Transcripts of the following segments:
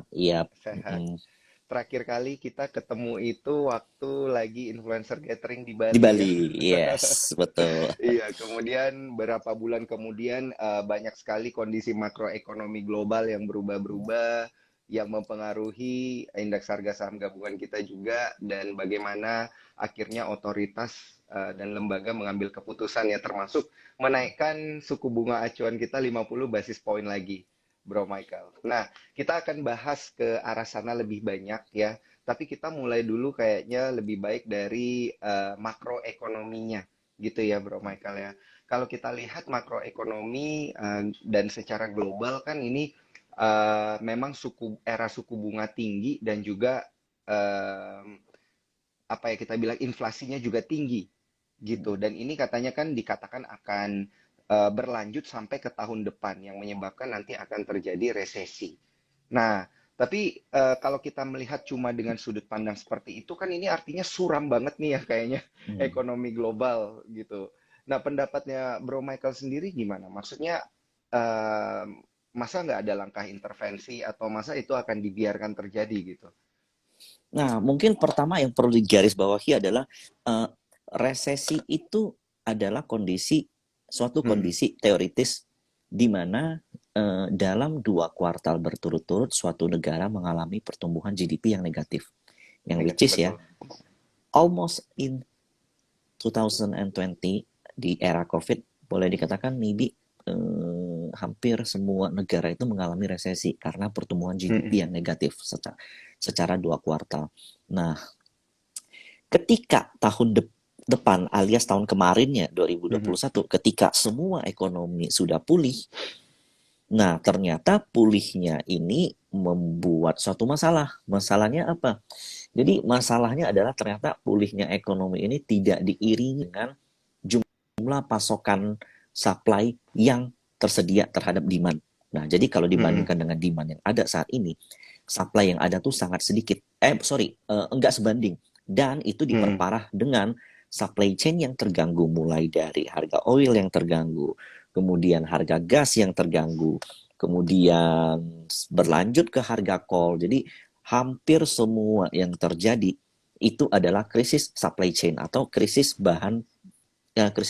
sehat. Iya. Sehat. Mm. Terakhir kali kita ketemu itu waktu lagi influencer gathering di Di Bali ya. Bali, yes, betul. Iya, kemudian beberapa bulan kemudian banyak sekali kondisi makroekonomi global yang berubah-berubah, yang mempengaruhi indeks harga saham gabungan kita juga, dan bagaimana akhirnya otoritas dan lembaga mengambil keputusan ya, termasuk menaikkan suku bunga acuan kita 50 basis poin lagi, Bro Michael. Nah, kita akan bahas ke arah sana lebih banyak ya, tapi kita mulai dulu kayaknya lebih baik dari makroekonominya gitu ya Bro Michael ya. Kalau kita lihat makroekonomi dan secara global kan ini memang era suku bunga tinggi dan juga eh, apa ya kita bilang inflasinya juga tinggi gitu. Dan ini katanya kan dikatakan akan berlanjut sampai ke tahun depan yang menyebabkan nanti akan terjadi resesi. Nah, tapi kalau kita melihat cuma dengan sudut pandang seperti itu kan ini artinya suram banget nih ya kayaknya Hmm. ekonomi global gitu. Nah, pendapatnya Bro Michael sendiri gimana? Maksudnya eh, masa nggak ada langkah intervensi atau masa itu akan dibiarkan terjadi gitu? Nah, mungkin pertama yang perlu digarisbawahi adalah eh, resesi itu adalah suatu Hmm, kondisi teoritis di mana dalam 2 kuartal berturut-turut suatu negara mengalami pertumbuhan GDP yang negatif. Yang which negatif is ya, betul. almost in 2020 di era COVID, boleh dikatakan maybe hampir semua negara itu mengalami resesi karena pertumbuhan GDP Hmm, yang negatif secara 2 kuartal. Nah, ketika depan alias tahun kemarinnya hmm, 2021, ketika semua ekonomi sudah pulih, nah ternyata pulihnya ini membuat suatu masalah. Masalahnya apa? Jadi masalahnya adalah ternyata pulihnya ekonomi ini tidak diiringi dengan jumlah pasokan supply yang tersedia terhadap demand. Nah, jadi kalau hmm, dibandingkan dengan demand yang ada saat ini, supply yang ada tuh sangat sedikit. Enggak sebanding. Dan itu hmm, diperparah dengan supply chain yang terganggu, mulai dari harga oil yang terganggu, kemudian harga gas yang terganggu, kemudian berlanjut ke harga coal. Jadi hampir semua yang terjadi itu adalah krisis supply chain atau krisis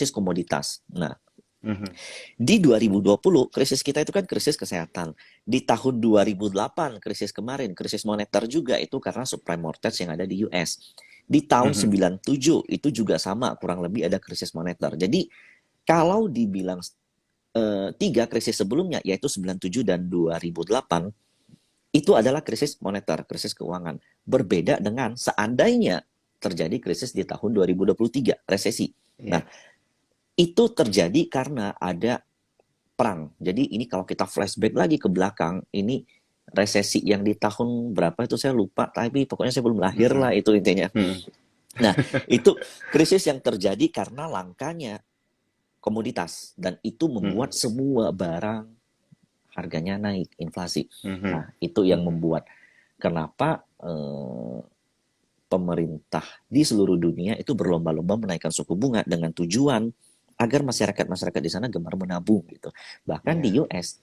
komoditas. Nah, hmm, di 2020 krisis kita itu kan krisis kesehatan. Di tahun 2008 krisis kemarin, krisis moneter juga itu karena subprime mortgage yang ada di US. Di tahun hmm, 97 itu juga sama, kurang lebih ada krisis moneter. Jadi kalau dibilang 3 krisis sebelumnya, yaitu 97 dan 2008, itu adalah krisis moneter, krisis keuangan. Berbeda dengan seandainya terjadi krisis di tahun 2023, resesi. Nah, iya. itu terjadi karena ada perang. Jadi ini kalau kita flashback lagi ke belakang, ini resesi yang di tahun berapa itu saya lupa, tapi pokoknya saya belum lahir Hmm, lah itu intinya. hmm, Nah, itu krisis yang terjadi karena langkanya komoditas dan itu hmm, membuat semua barang harganya naik, inflasi. hmm, Nah, itu yang hmm, membuat kenapa pemerintah di seluruh dunia itu berlomba-lomba menaikkan suku bunga dengan tujuan agar masyarakat-masyarakat di sana gemar menabung gitu. Bahkan di iya. US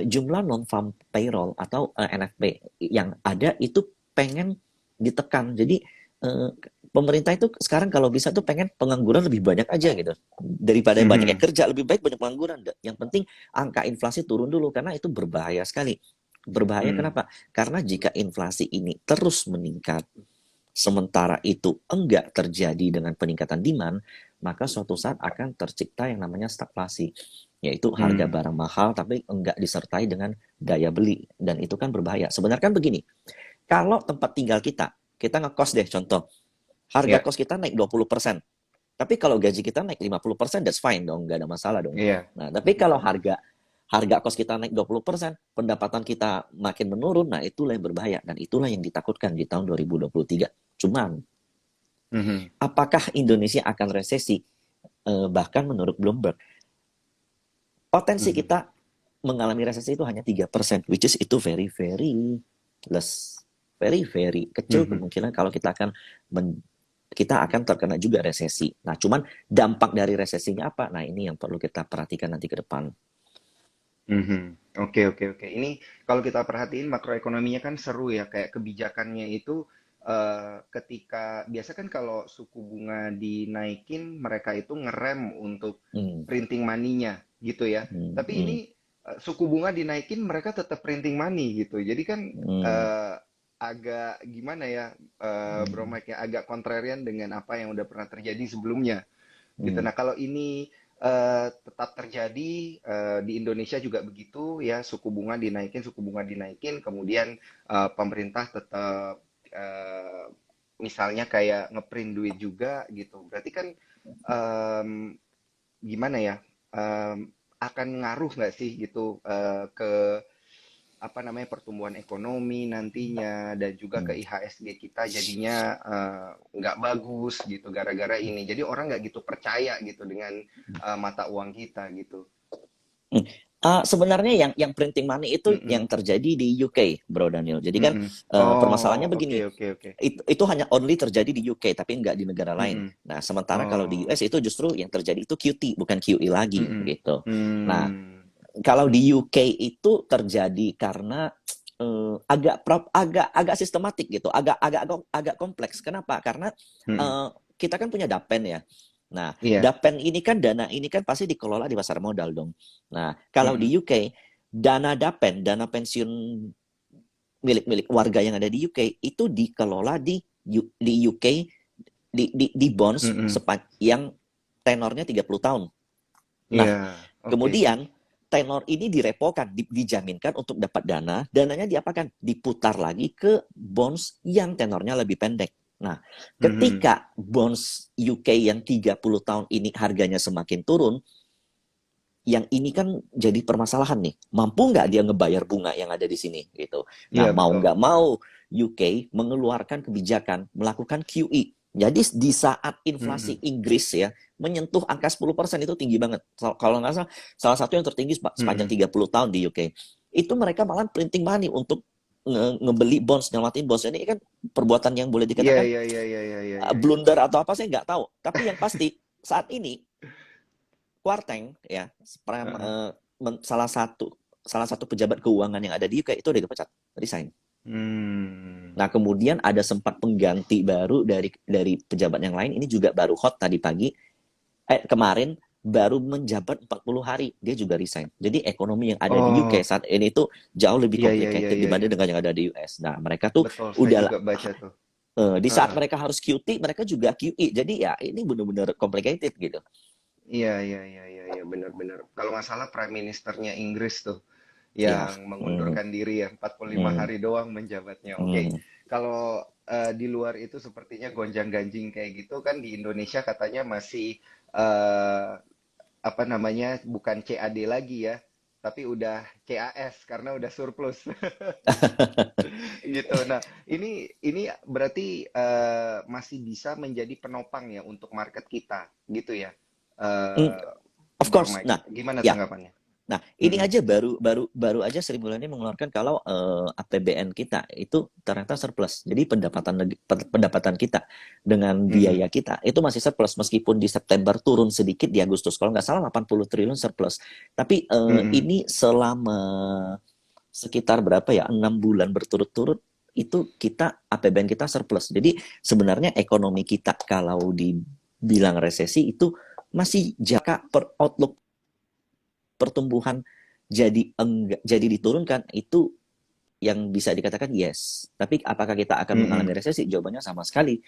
jumlah non-farm payroll atau NFP yang ada itu pengen ditekan. Jadi eh, pemerintah itu sekarang kalau bisa tuh pengen pengangguran lebih banyak aja gitu. Daripada banyak yang Hmm, kerja, lebih baik banyak pengangguran. Yang penting angka inflasi turun dulu karena itu berbahaya sekali. Berbahaya hmm, kenapa? Karena jika inflasi ini terus meningkat, sementara itu enggak terjadi dengan peningkatan demand, maka suatu saat akan tercipta yang namanya stagflasi, yaitu harga hmm, barang mahal tapi enggak disertai dengan daya beli, dan itu kan berbahaya. Sebenarnya kan begini, kalau tempat tinggal kita ngekos deh contoh, harga iya, kos kita naik 20%, tapi kalau gaji kita naik 50%, that's fine dong, nggak ada masalah dong. iya. Nah, tapi kalau harga harga kos kita naik 20%, pendapatan kita makin menurun, nah itulah yang berbahaya dan itulah yang ditakutkan di tahun 2023. Cuman, Hmm, apakah Indonesia akan resesi? Bahkan menurut Bloomberg, potensi hmm, kita mengalami resesi itu hanya 3%, which is itu very, very less. Very, very kecil hmm. kemungkinan kalau kita akan terkena juga resesi. Nah, cuman dampak dari resesinya apa? Nah, ini yang perlu kita perhatikan nanti ke depan. Mhm. Oke, oke, oke. Ini kalau kita perhatiin makroekonominya kan seru ya, kayak kebijakannya itu ketika biasa kan kalau suku bunga dinaikin mereka itu ngerem untuk Hmm, printing money-nya gitu ya. hmm, Tapi ini hmm, suku bunga dinaikin mereka tetap printing money gitu. Jadi kan hmm, eh, agak gimana ya, Bro hmm, Mike ya, agak kontrarian dengan apa yang udah pernah terjadi sebelumnya gitu. hmm, Nah, kalau ini tetap terjadi di Indonesia juga begitu ya, suku bunga dinaikin, kemudian pemerintah tetap eh, misalnya kayak ngeprint duit juga gitu. Berarti kan em, gimana ya? Akan ngaruh nggak sih gitu ke apa namanya pertumbuhan ekonomi nantinya dan juga ke hmm. IHSG kita jadinya nggak bagus gitu gara-gara ini. Jadi orang nggak gitu percaya gitu dengan mata uang kita gitu. Hmm. Sebenarnya yang printing money itu Mm-mm, yang terjadi di UK, Bro Daniel. Jadi kan mm-mm. Oh, permasalahannya oke, begini, oke, oke. itu hanya only terjadi di UK, tapi nggak di negara lain. Mm-mm. Nah, sementara kalau di Oh, US itu justru yang terjadi itu QT, bukan QE lagi, mm-mm. gitu. Nah, Hmm, kalau di UK itu terjadi karena agak agak sistematik gitu, agak kompleks. Kenapa? Karena mm-mm. kita kan punya Dapen ya. Nah, Iya. Dapen ini kan dana ini kan pasti dikelola di pasar modal dong. Nah, kalau di Mm-mm. UK dana Dapen, dana pensiun milik-milik warga yang ada di UK itu dikelola di UK di bonds Mm-mm. yang tenornya 30 tahun. Nah, Iya, oke. kemudian tenor ini direpokan, dijaminkan untuk dapat dana, dananya diapakan? Diputar lagi ke bonds yang tenornya lebih pendek. Nah, Mhm. ketika bonds UK yang 30 tahun ini harganya semakin turun, yang ini kan jadi permasalahan nih. Mampu nggak dia ngebayar bunga yang ada di sini gitu. Nah, Iya, mau betul. nggak mau UK mengeluarkan kebijakan melakukan QE. Jadi di saat inflasi Mhm. Inggris ya menyentuh angka 10% itu tinggi banget. Kalau nggak salah, salah satu yang tertinggi sepanjang Mhm. 30 tahun di UK. Itu mereka malah printing money untuk ngebeli bonds, nyelamatin bonds. Ini kan perbuatan yang boleh Iya, dikatakan iya, iya, iya, iya, iya, iya, iya. blunder atau apa saya nggak tahu. Tapi yang pasti saat ini Kwarteng ya Heeh. salah satu pejabat keuangan yang ada di UK itu udah dipecat, resign. Hmm. Nah, kemudian ada sempat pengganti baru dari pejabat yang lain, ini juga baru hot tadi pagi, kemarin baru menjabat 40 hari, dia juga resign. Jadi ekonomi yang ada di UK Oh, saat ini tuh jauh lebih iya, iya, iya, complicated iya, iya. dibanding dengan yang ada di US. Nah, mereka tuh Betul, saya udah juga baca tuh. di saat Heeh. mereka harus QT, mereka juga QE. Jadi ya ini benar-benar complicated gitu. Iya, iya, iya, iya, iya, benar-benar. Kalau nggak salah Prime Ministernya Inggris tuh Ya. yang Hmm, mengundurkan diri ya, 45 hmm, hari doang menjabatnya. Oke, hmm. kalau di luar itu sepertinya gonjang-ganjing kayak gitu kan di Indonesia katanya masih eh, apa namanya bukan CAD lagi ya, tapi udah CAS karena udah surplus gitu. Nah, ini berarti masih bisa menjadi penopang ya untuk market kita gitu ya, Hmm, eh of Bro course. Mike. Nah, Gimana ya. tanggapannya? Nah, ini Mm-mm, aja baru baru baru aja Sri Mulyani mengeluarkan kalau APBN kita itu ternyata surplus. Jadi pendapatan kita dengan mm-mm, biaya kita itu masih surplus meskipun di September turun sedikit di Agustus. Kalau nggak salah 80 triliun surplus. Tapi mm-mm. ini selama sekitar berapa ya? 6 bulan berturut-turut itu kita APBN kita surplus. Jadi sebenarnya ekonomi kita kalau dibilang resesi itu masih jaka per outlook pertumbuhan jadi diturunkan itu yang bisa dikatakan yes. Tapi apakah kita akan Mm-mm, mengalami resesi? Jawabannya sama sekali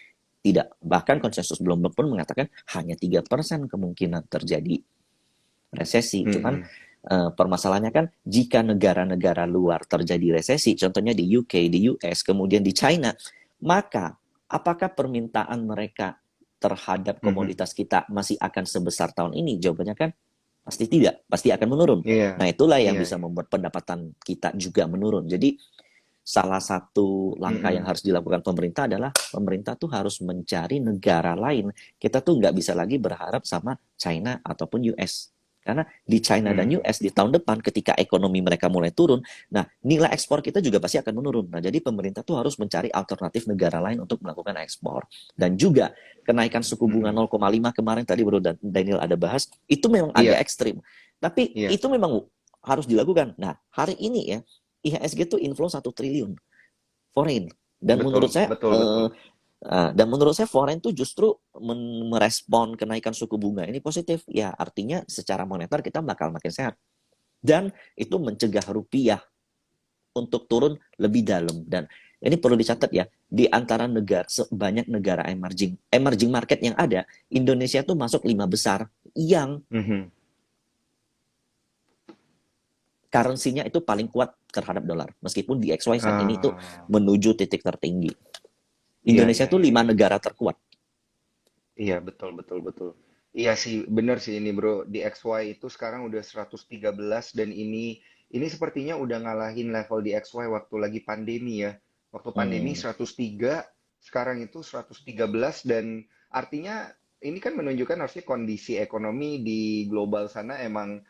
tidak. Bahkan konsensus Bloomberg pun mengatakan hanya 3% kemungkinan terjadi resesi. Cuman mm-mm, permasalahannya kan jika negara-negara luar terjadi resesi, contohnya di UK, di US, kemudian di China, maka apakah permintaan mereka terhadap mhm. komoditas kita masih akan sebesar tahun ini? Jawabannya kan pasti tidak, pasti akan menurun. Iya, Nah, itulah yang iya, bisa iya. membuat pendapatan kita juga menurun. Jadi, salah satu langkah yang Mm-mm, harus dilakukan pemerintah adalah pemerintah tuh harus mencari negara lain. Kita tuh nggak bisa lagi berharap sama China ataupun US. Karena di China dan mm. US di tahun depan ketika ekonomi mereka mulai turun, nah nilai ekspor kita juga pasti akan menurun. Nah jadi pemerintah tuh harus mencari alternatif negara lain untuk melakukan ekspor. Dan juga kenaikan suku bunga Mm-mm. 0,5 kemarin tadi Bro Daniel ada bahas, itu memang agak Iya, ekstrim. Tapi iya. itu memang harus dilakukan. Nah, hari ini ya, IHSG itu inflow 1 triliun foreign. Dan menurut Betul, saya betul, betul. foreign itu justru merespon kenaikan suku bunga ini positif. Ya, artinya secara moneter kita bakal makin sehat. Dan itu mencegah rupiah untuk turun lebih dalam. Dan ini perlu dicatat ya, di antara banyak negara emerging market yang ada, Indonesia tuh masuk 5 besar yang Mhm. currency-nya itu paling kuat terhadap dolar. Meskipun di XY saat ini itu Ah, menuju titik tertinggi. iya, Indonesia iya, tuh iya, 5 iya. negara terkuat. Iya, betul, betul, betul. Iya sih, bener sih ini bro. Di XY itu sekarang udah 113 dan ini sepertinya udah ngalahin level di XY waktu lagi pandemi ya. Waktu pandemi Hmm, 103, sekarang itu 113 dan artinya ini kan menunjukkan harusnya kondisi ekonomi di global sana emang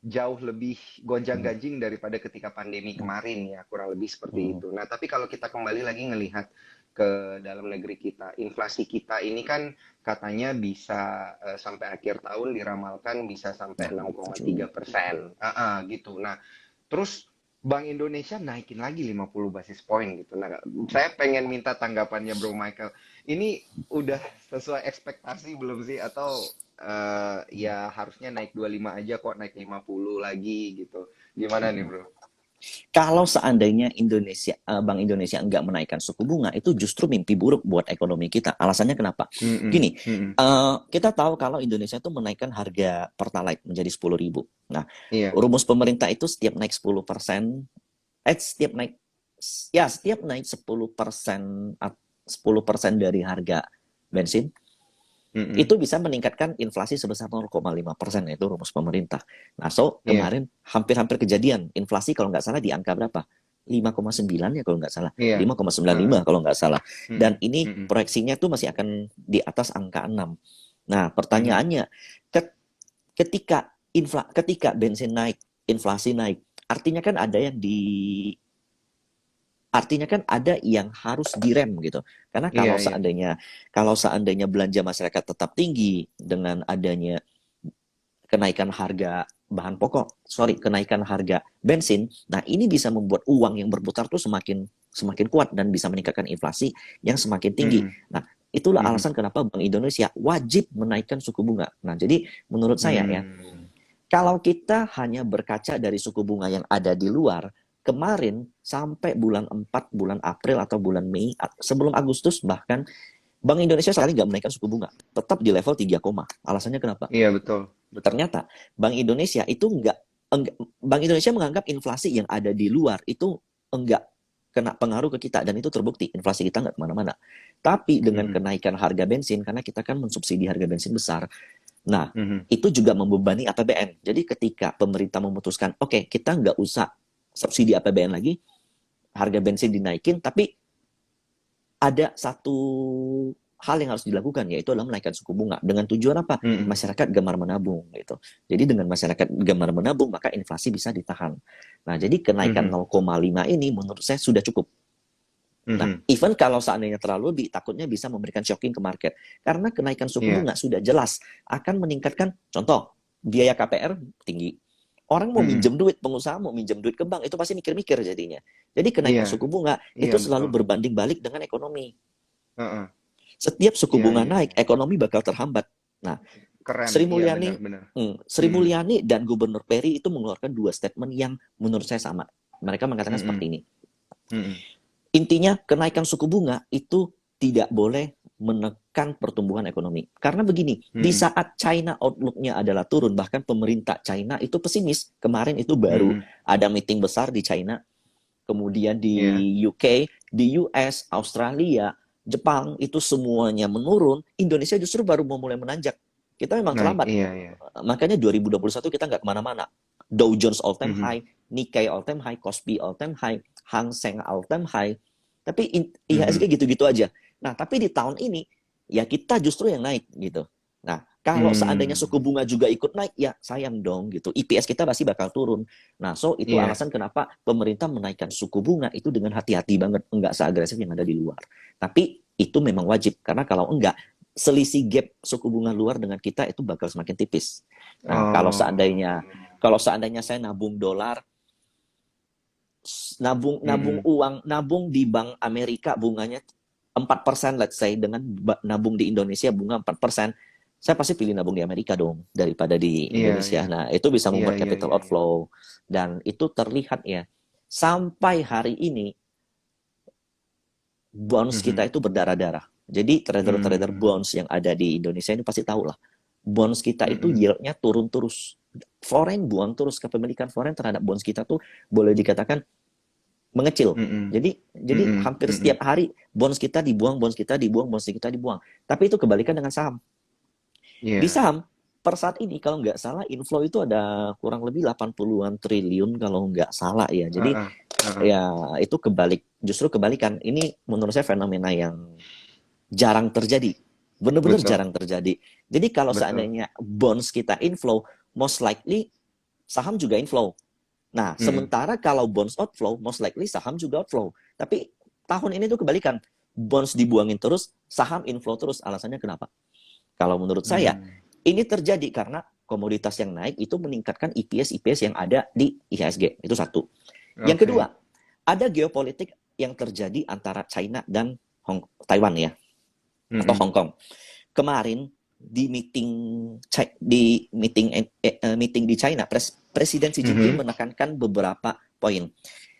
jauh lebih hmm, gonjang-ganjing daripada ketika pandemi hmm, kemarin ya, kurang lebih seperti hmm, itu. Nah, tapi kalau kita kembali lagi ngelihat ke dalam negeri kita, inflasi kita ini kan katanya bisa sampai akhir tahun diramalkan bisa sampai nah, 6,3 Juni. persen, gitu. Nah, terus Bank Indonesia naikin lagi 50 basis point gitu. Nah, saya pengen minta tanggapannya Bro Michael. Ini udah sesuai ekspektasi belum sih? Atau ya harusnya naik 25 aja kok naik 50 lagi gitu. Gimana nih, Bro? Kalau seandainya Bank Indonesia enggak menaikkan suku bunga, itu justru mimpi buruk buat ekonomi kita. Alasannya kenapa? Mm-mm, Gini, mm-mm. kita tahu kalau Indonesia itu menaikkan harga Pertalite menjadi 10.000. Nah, Iya, rumus pemerintah itu setiap naik 10%, setiap naik, ya setiap naik 10%, 10% dari harga bensin, mm-mm. itu bisa meningkatkan inflasi sebesar 0,5%, itu rumus pemerintah. Nah, so Iya, kemarin hampir-hampir kejadian. Inflasi kalau nggak salah di angka berapa? 5,9 ya kalau nggak salah. iya. 5,95 Heeh. kalau nggak salah. Mm-mm, Dan ini mm-mm, proyeksinya tuh masih akan di atas angka 6. Nah, mhm. pertanyaannya, ketika bensin naik, inflasi naik, artinya kan ada yang di artinya kan ada yang harus direm gitu. Karena Iya, kalau iya. seandainya belanja masyarakat tetap tinggi dengan adanya kenaikan harga kenaikan harga bensin, nah ini bisa membuat uang yang berputar tuh semakin semakin kuat dan bisa meningkatkan inflasi yang semakin tinggi. Mm-mm, Nah, itulah mhm. alasan kenapa Bank Indonesia wajib menaikkan suku bunga. Nah, jadi menurut saya ya, Hmm. kalau kita hanya berkaca dari suku bunga yang ada di luar, kemarin sampai bulan 4, bulan April atau bulan Mei, sebelum Agustus bahkan, Bank Indonesia sekali nggak menaikkan suku bunga. Tetap di level 3, alasannya kenapa? Iya, betul, betul. Ternyata Bank Indonesia itu Bank Indonesia menganggap inflasi yang ada di luar itu enggak kena pengaruh ke kita dan itu terbukti inflasi kita nggak kemana-mana. Tapi dengan Mhm, kenaikan harga bensin karena kita kan mensubsidi harga bensin besar, nah mhm. itu juga membebani APBN. Jadi ketika pemerintah memutuskan, oke kita nggak usah subsidi APBN lagi, harga bensin dinaikin, tapi ada satu hal yang harus dilakukan yaitu adalah menaikkan suku bunga dengan tujuan apa? Mhm, Masyarakat gemar menabung gitu. Jadi dengan masyarakat gemar menabung maka inflasi bisa ditahan. Nah, jadi kenaikan mhm, 0,5 ini menurut saya sudah cukup. Nah, mhm. even kalau seandainya terlalu lebih takutnya bisa memberikan shocking ke market. Karena kenaikan suku Iya. bunga sudah jelas akan meningkatkan contoh biaya KPR tinggi. Orang mau Mhm. minjem duit, pengusaha mau minjem duit ke bank itu pasti mikir-mikir jadinya. Jadi kenaikan Iya, suku bunga iya itu selalu betul. berbanding balik dengan ekonomi. Heeh. Setiap suku Iya, bunga iya, naik, iya. ekonomi bakal terhambat. Nah, Keren. Sri Iya, Mulyani, benar-benar. Sri Mhm, Mulyani dan Gubernur Peri itu mengeluarkan dua statement yang menurut saya sama. Mereka mengatakan seperti mhm, ini. mhm, Intinya, kenaikan suku bunga itu tidak boleh menekan pertumbuhan ekonomi. Karena begini, di mhm, saat China outlook-nya adalah turun, bahkan pemerintah China itu pesimis. Kemarin itu baru mhm. ada meeting besar di China, kemudian Iya. di UK, di US, Australia, Jepang, itu semuanya menurun, Indonesia justru baru mau mulai menanjak. Kita memang Naik. terlambat. Iya, iya. Makanya 2021 kita nggak kemana-mana. Dow Jones all time Mhm, high, Nikkei all time high, Kospi all time high, Hang Seng all time high. Tapi mhm. IHSG gitu-gitu aja. Nah, tapi di tahun ini ya kita justru yang naik gitu. Nah, kalau seandainya suku Hmm. bunga juga ikut naik, ya sayang dong gitu. IPS kita pasti bakal turun. Nah, so itu Iya. alasan kenapa pemerintah menaikkan suku bunga itu dengan hati-hati banget, enggak seagresif yang ada di luar. Tapi itu memang wajib karena kalau enggak selisih gap suku bunga luar dengan kita itu bakal semakin tipis. Nah, kalau Oh. seandainya Iya. Kalau seandainya saya nabung dolar, nabung Mm-mm. uang, nabung di Bank Amerika bunganya 4%, let's say, dengan nabung di Indonesia bunga 4%, saya pasti pilih nabung di Amerika dong daripada di Iya, iya. Indonesia. Nah, itu bisa Iya, membuat iya, capital iya, iya. outflow, dan itu terlihat ya sampai hari ini bonds kita Mhm. itu berdarah-darah. Jadi trader-trader Hmm. bonds yang ada di Indonesia ini pasti tahu lah. Bonds kita itu Mm-mm. yield-nya turun terus. Foreign buang terus, kepemilikan foreign terhadap bonds kita tuh boleh dikatakan mengecil. Mm-mm. Jadi Mm-mm. hampir Mm-mm. setiap hari bonds kita dibuang, bonds kita dibuang, bonds kita dibuang. Tapi itu kebalikan dengan saham. Di Iya. saham per saat ini kalau nggak salah inflow itu ada kurang lebih 80-an triliun kalau nggak salah ya. Jadi Heeh. Heeh. ya itu justru kebalikan. Ini menurut saya fenomena yang jarang terjadi. Benar-benar Betul. jarang terjadi. Jadi kalau Betul. seandainya bonds kita inflow, most likely saham juga inflow. Nah, Mm-mm. sementara kalau bonds outflow, most likely saham juga outflow. Tapi tahun ini tuh kebalikan. Bonds dibuangin terus, saham inflow terus. Alasannya kenapa? Kalau menurut saya, Hmm. ini terjadi karena komoditas yang naik itu meningkatkan EPS yang ada di IHSG. Itu satu. Yang kedua, Oke. ada geopolitik yang terjadi antara China dan Taiwan ya, atau Mm-mm. Hong Kong. Kemarin di meeting di China, Presiden Xi Jinping Mhm. menekankan beberapa poin.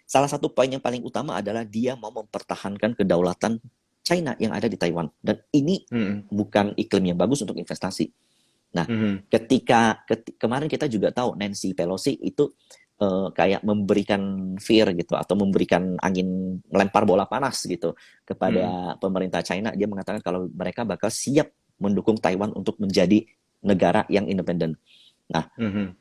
Salah satu poin yang paling utama adalah dia mau mempertahankan kedaulatan China yang ada di Taiwan. Dan ini Mm-mm. bukan iklim yang bagus untuk investasi. Nah, Mhm. kemarin kita juga tahu Nancy Pelosi itu kayak memberikan fear gitu, atau memberikan angin, melempar bola panas gitu Mm-mm. kepada pemerintah China. Dia mengatakan kalau mereka bakal siap mendukung Taiwan untuk menjadi negara yang independen. Nah, Mhm.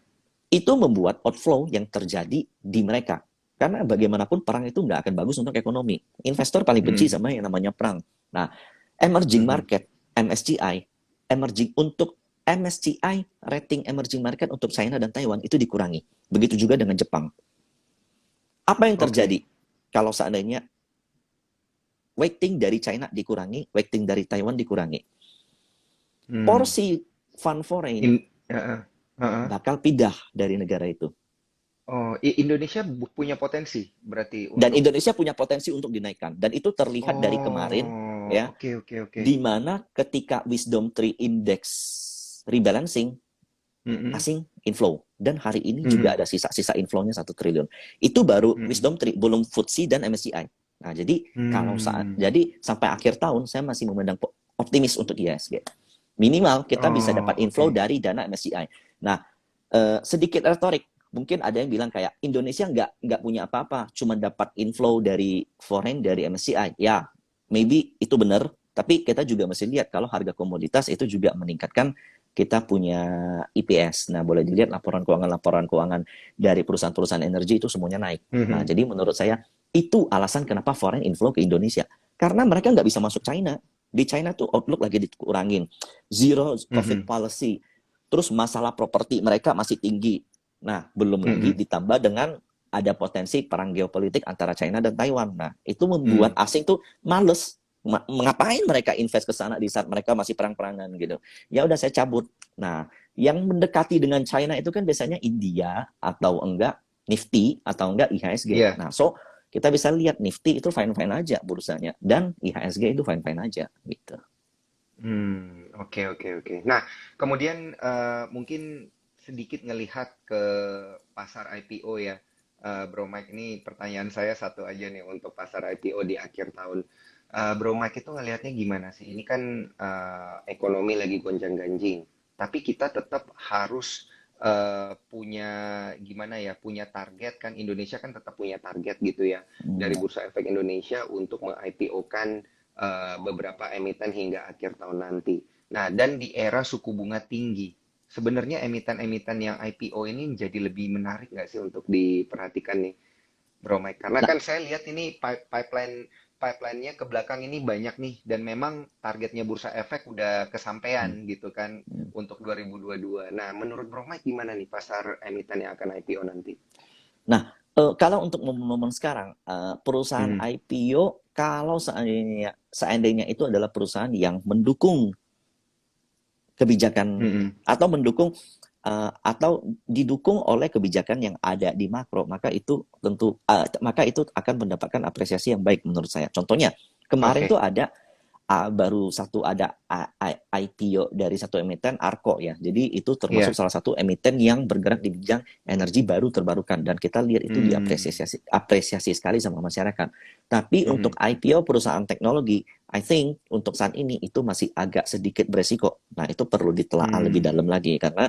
itu membuat outflow yang terjadi di mereka. Karena bagaimanapun perang itu nggak akan bagus untuk ekonomi. Investor paling benci Mm-mm. sama yang namanya perang. Nah, emerging Mhm. market, MSCI, MSCI rating emerging market untuk China dan Taiwan itu dikurangi. Begitu juga dengan Jepang. Apa yang Oke. terjadi kalau seandainya weighting dari China dikurangi, weighting dari Taiwan dikurangi? Hmm. Porsi fund foreign Heeh. Heeh. bakal pindah dari negara itu. Oh, Indonesia punya potensi berarti Dan untuk. Indonesia punya potensi untuk dinaikkan. Dan itu terlihat dari kemarin, Oh, ya, oke, oke, oke. di mana ketika Wisdom Tree Index rebalancing, Mm-mm. asing inflow. Dan hari ini juga Mhm. ada sisa-sisa inflownya 1 triliun. Itu baru Mhm. Wisdom Tree, belum FTSE dan MSCI. Nah, jadi Hmm. jadi sampai akhir tahun saya masih memandang optimis untuk IHSG. Minimal kita bisa dapat Oh, inflow oke. dari dana MSCI. Nah, sedikit retorik. Mungkin ada yang bilang kayak Indonesia nggak punya apa-apa, cuma dapat inflow dari foreign dari MSCI. Ya, maybe itu benar, tapi kita juga mesti lihat kalau harga komoditas itu juga meningkatkan kita punya EPS. Nah, boleh dilihat laporan keuangan dari perusahaan-perusahaan energi itu semuanya naik. Nah, Mhm. jadi menurut saya itu alasan kenapa foreign inflow ke Indonesia. Karena mereka nggak bisa masuk China. Di China tuh outlook lagi dikurangin. Zero COVID Mhm. policy. Terus masalah properti mereka masih tinggi. Nah, belum lagi Mhm. ditambah dengan ada potensi perang geopolitik antara China dan Taiwan. Nah, itu membuat Mhm. asing tuh males. Ngapain mereka invest ke sana di saat mereka masih perang-perangan gitu. Ya udah saya cabut. Nah, yang mendekati dengan China itu kan biasanya India atau enggak Nifty atau enggak IHSG. Iya. Nah, so kita bisa lihat Nifty itu fine-fine aja bursanya dan IHSG itu fine-fine aja gitu. Oke, oke, oke. Nah, kemudian mungkin sedikit ngelihat ke pasar IPO ya, Bro Mike. Ini pertanyaan saya satu aja nih untuk pasar IPO di akhir tahun. Bro Mike itu ngelihatnya gimana sih? Ini kan ekonomi lagi gonjang-ganjing, tapi kita tetap harus punya gimana ya, punya target kan. Indonesia kan tetap punya target gitu ya Hmm. dari Bursa Efek Indonesia untuk meng-IPO-kan beberapa emiten hingga akhir tahun nanti. Nah, dan di era suku bunga tinggi, sebenarnya emiten-emiten yang IPO ini jadi lebih menarik nggak sih untuk diperhatikan nih, Bro Mike? Karena Nah, kan saya lihat ini pipeline-nya ke belakang ini banyak nih, dan memang targetnya Bursa Efek udah kesampaian gitu kan untuk 2022. Nah, menurut Bro Mike gimana nih pasar emiten yang akan IPO nanti? Nah, kalau untuk momen-momen sekarang, perusahaan Hmm. IPO kalau seandainya itu adalah perusahaan yang mendukung kebijakan Hmm. atau mendukung atau didukung oleh kebijakan yang ada di makro, maka itu akan mendapatkan apresiasi yang baik menurut saya. Contohnya kemarin tuh Oke. baru satu ada IPO dari satu emiten Arco ya. Jadi itu termasuk Iya. salah satu emiten yang bergerak di bidang energi baru terbarukan dan kita lihat itu Hmm. apresiasi sekali sama masyarakat. Tapi untuk Mhm. IPO perusahaan teknologi, I think untuk saat ini itu masih agak sedikit beresiko. Nah, itu perlu ditelaah lebih dalam Hmm. lagi karena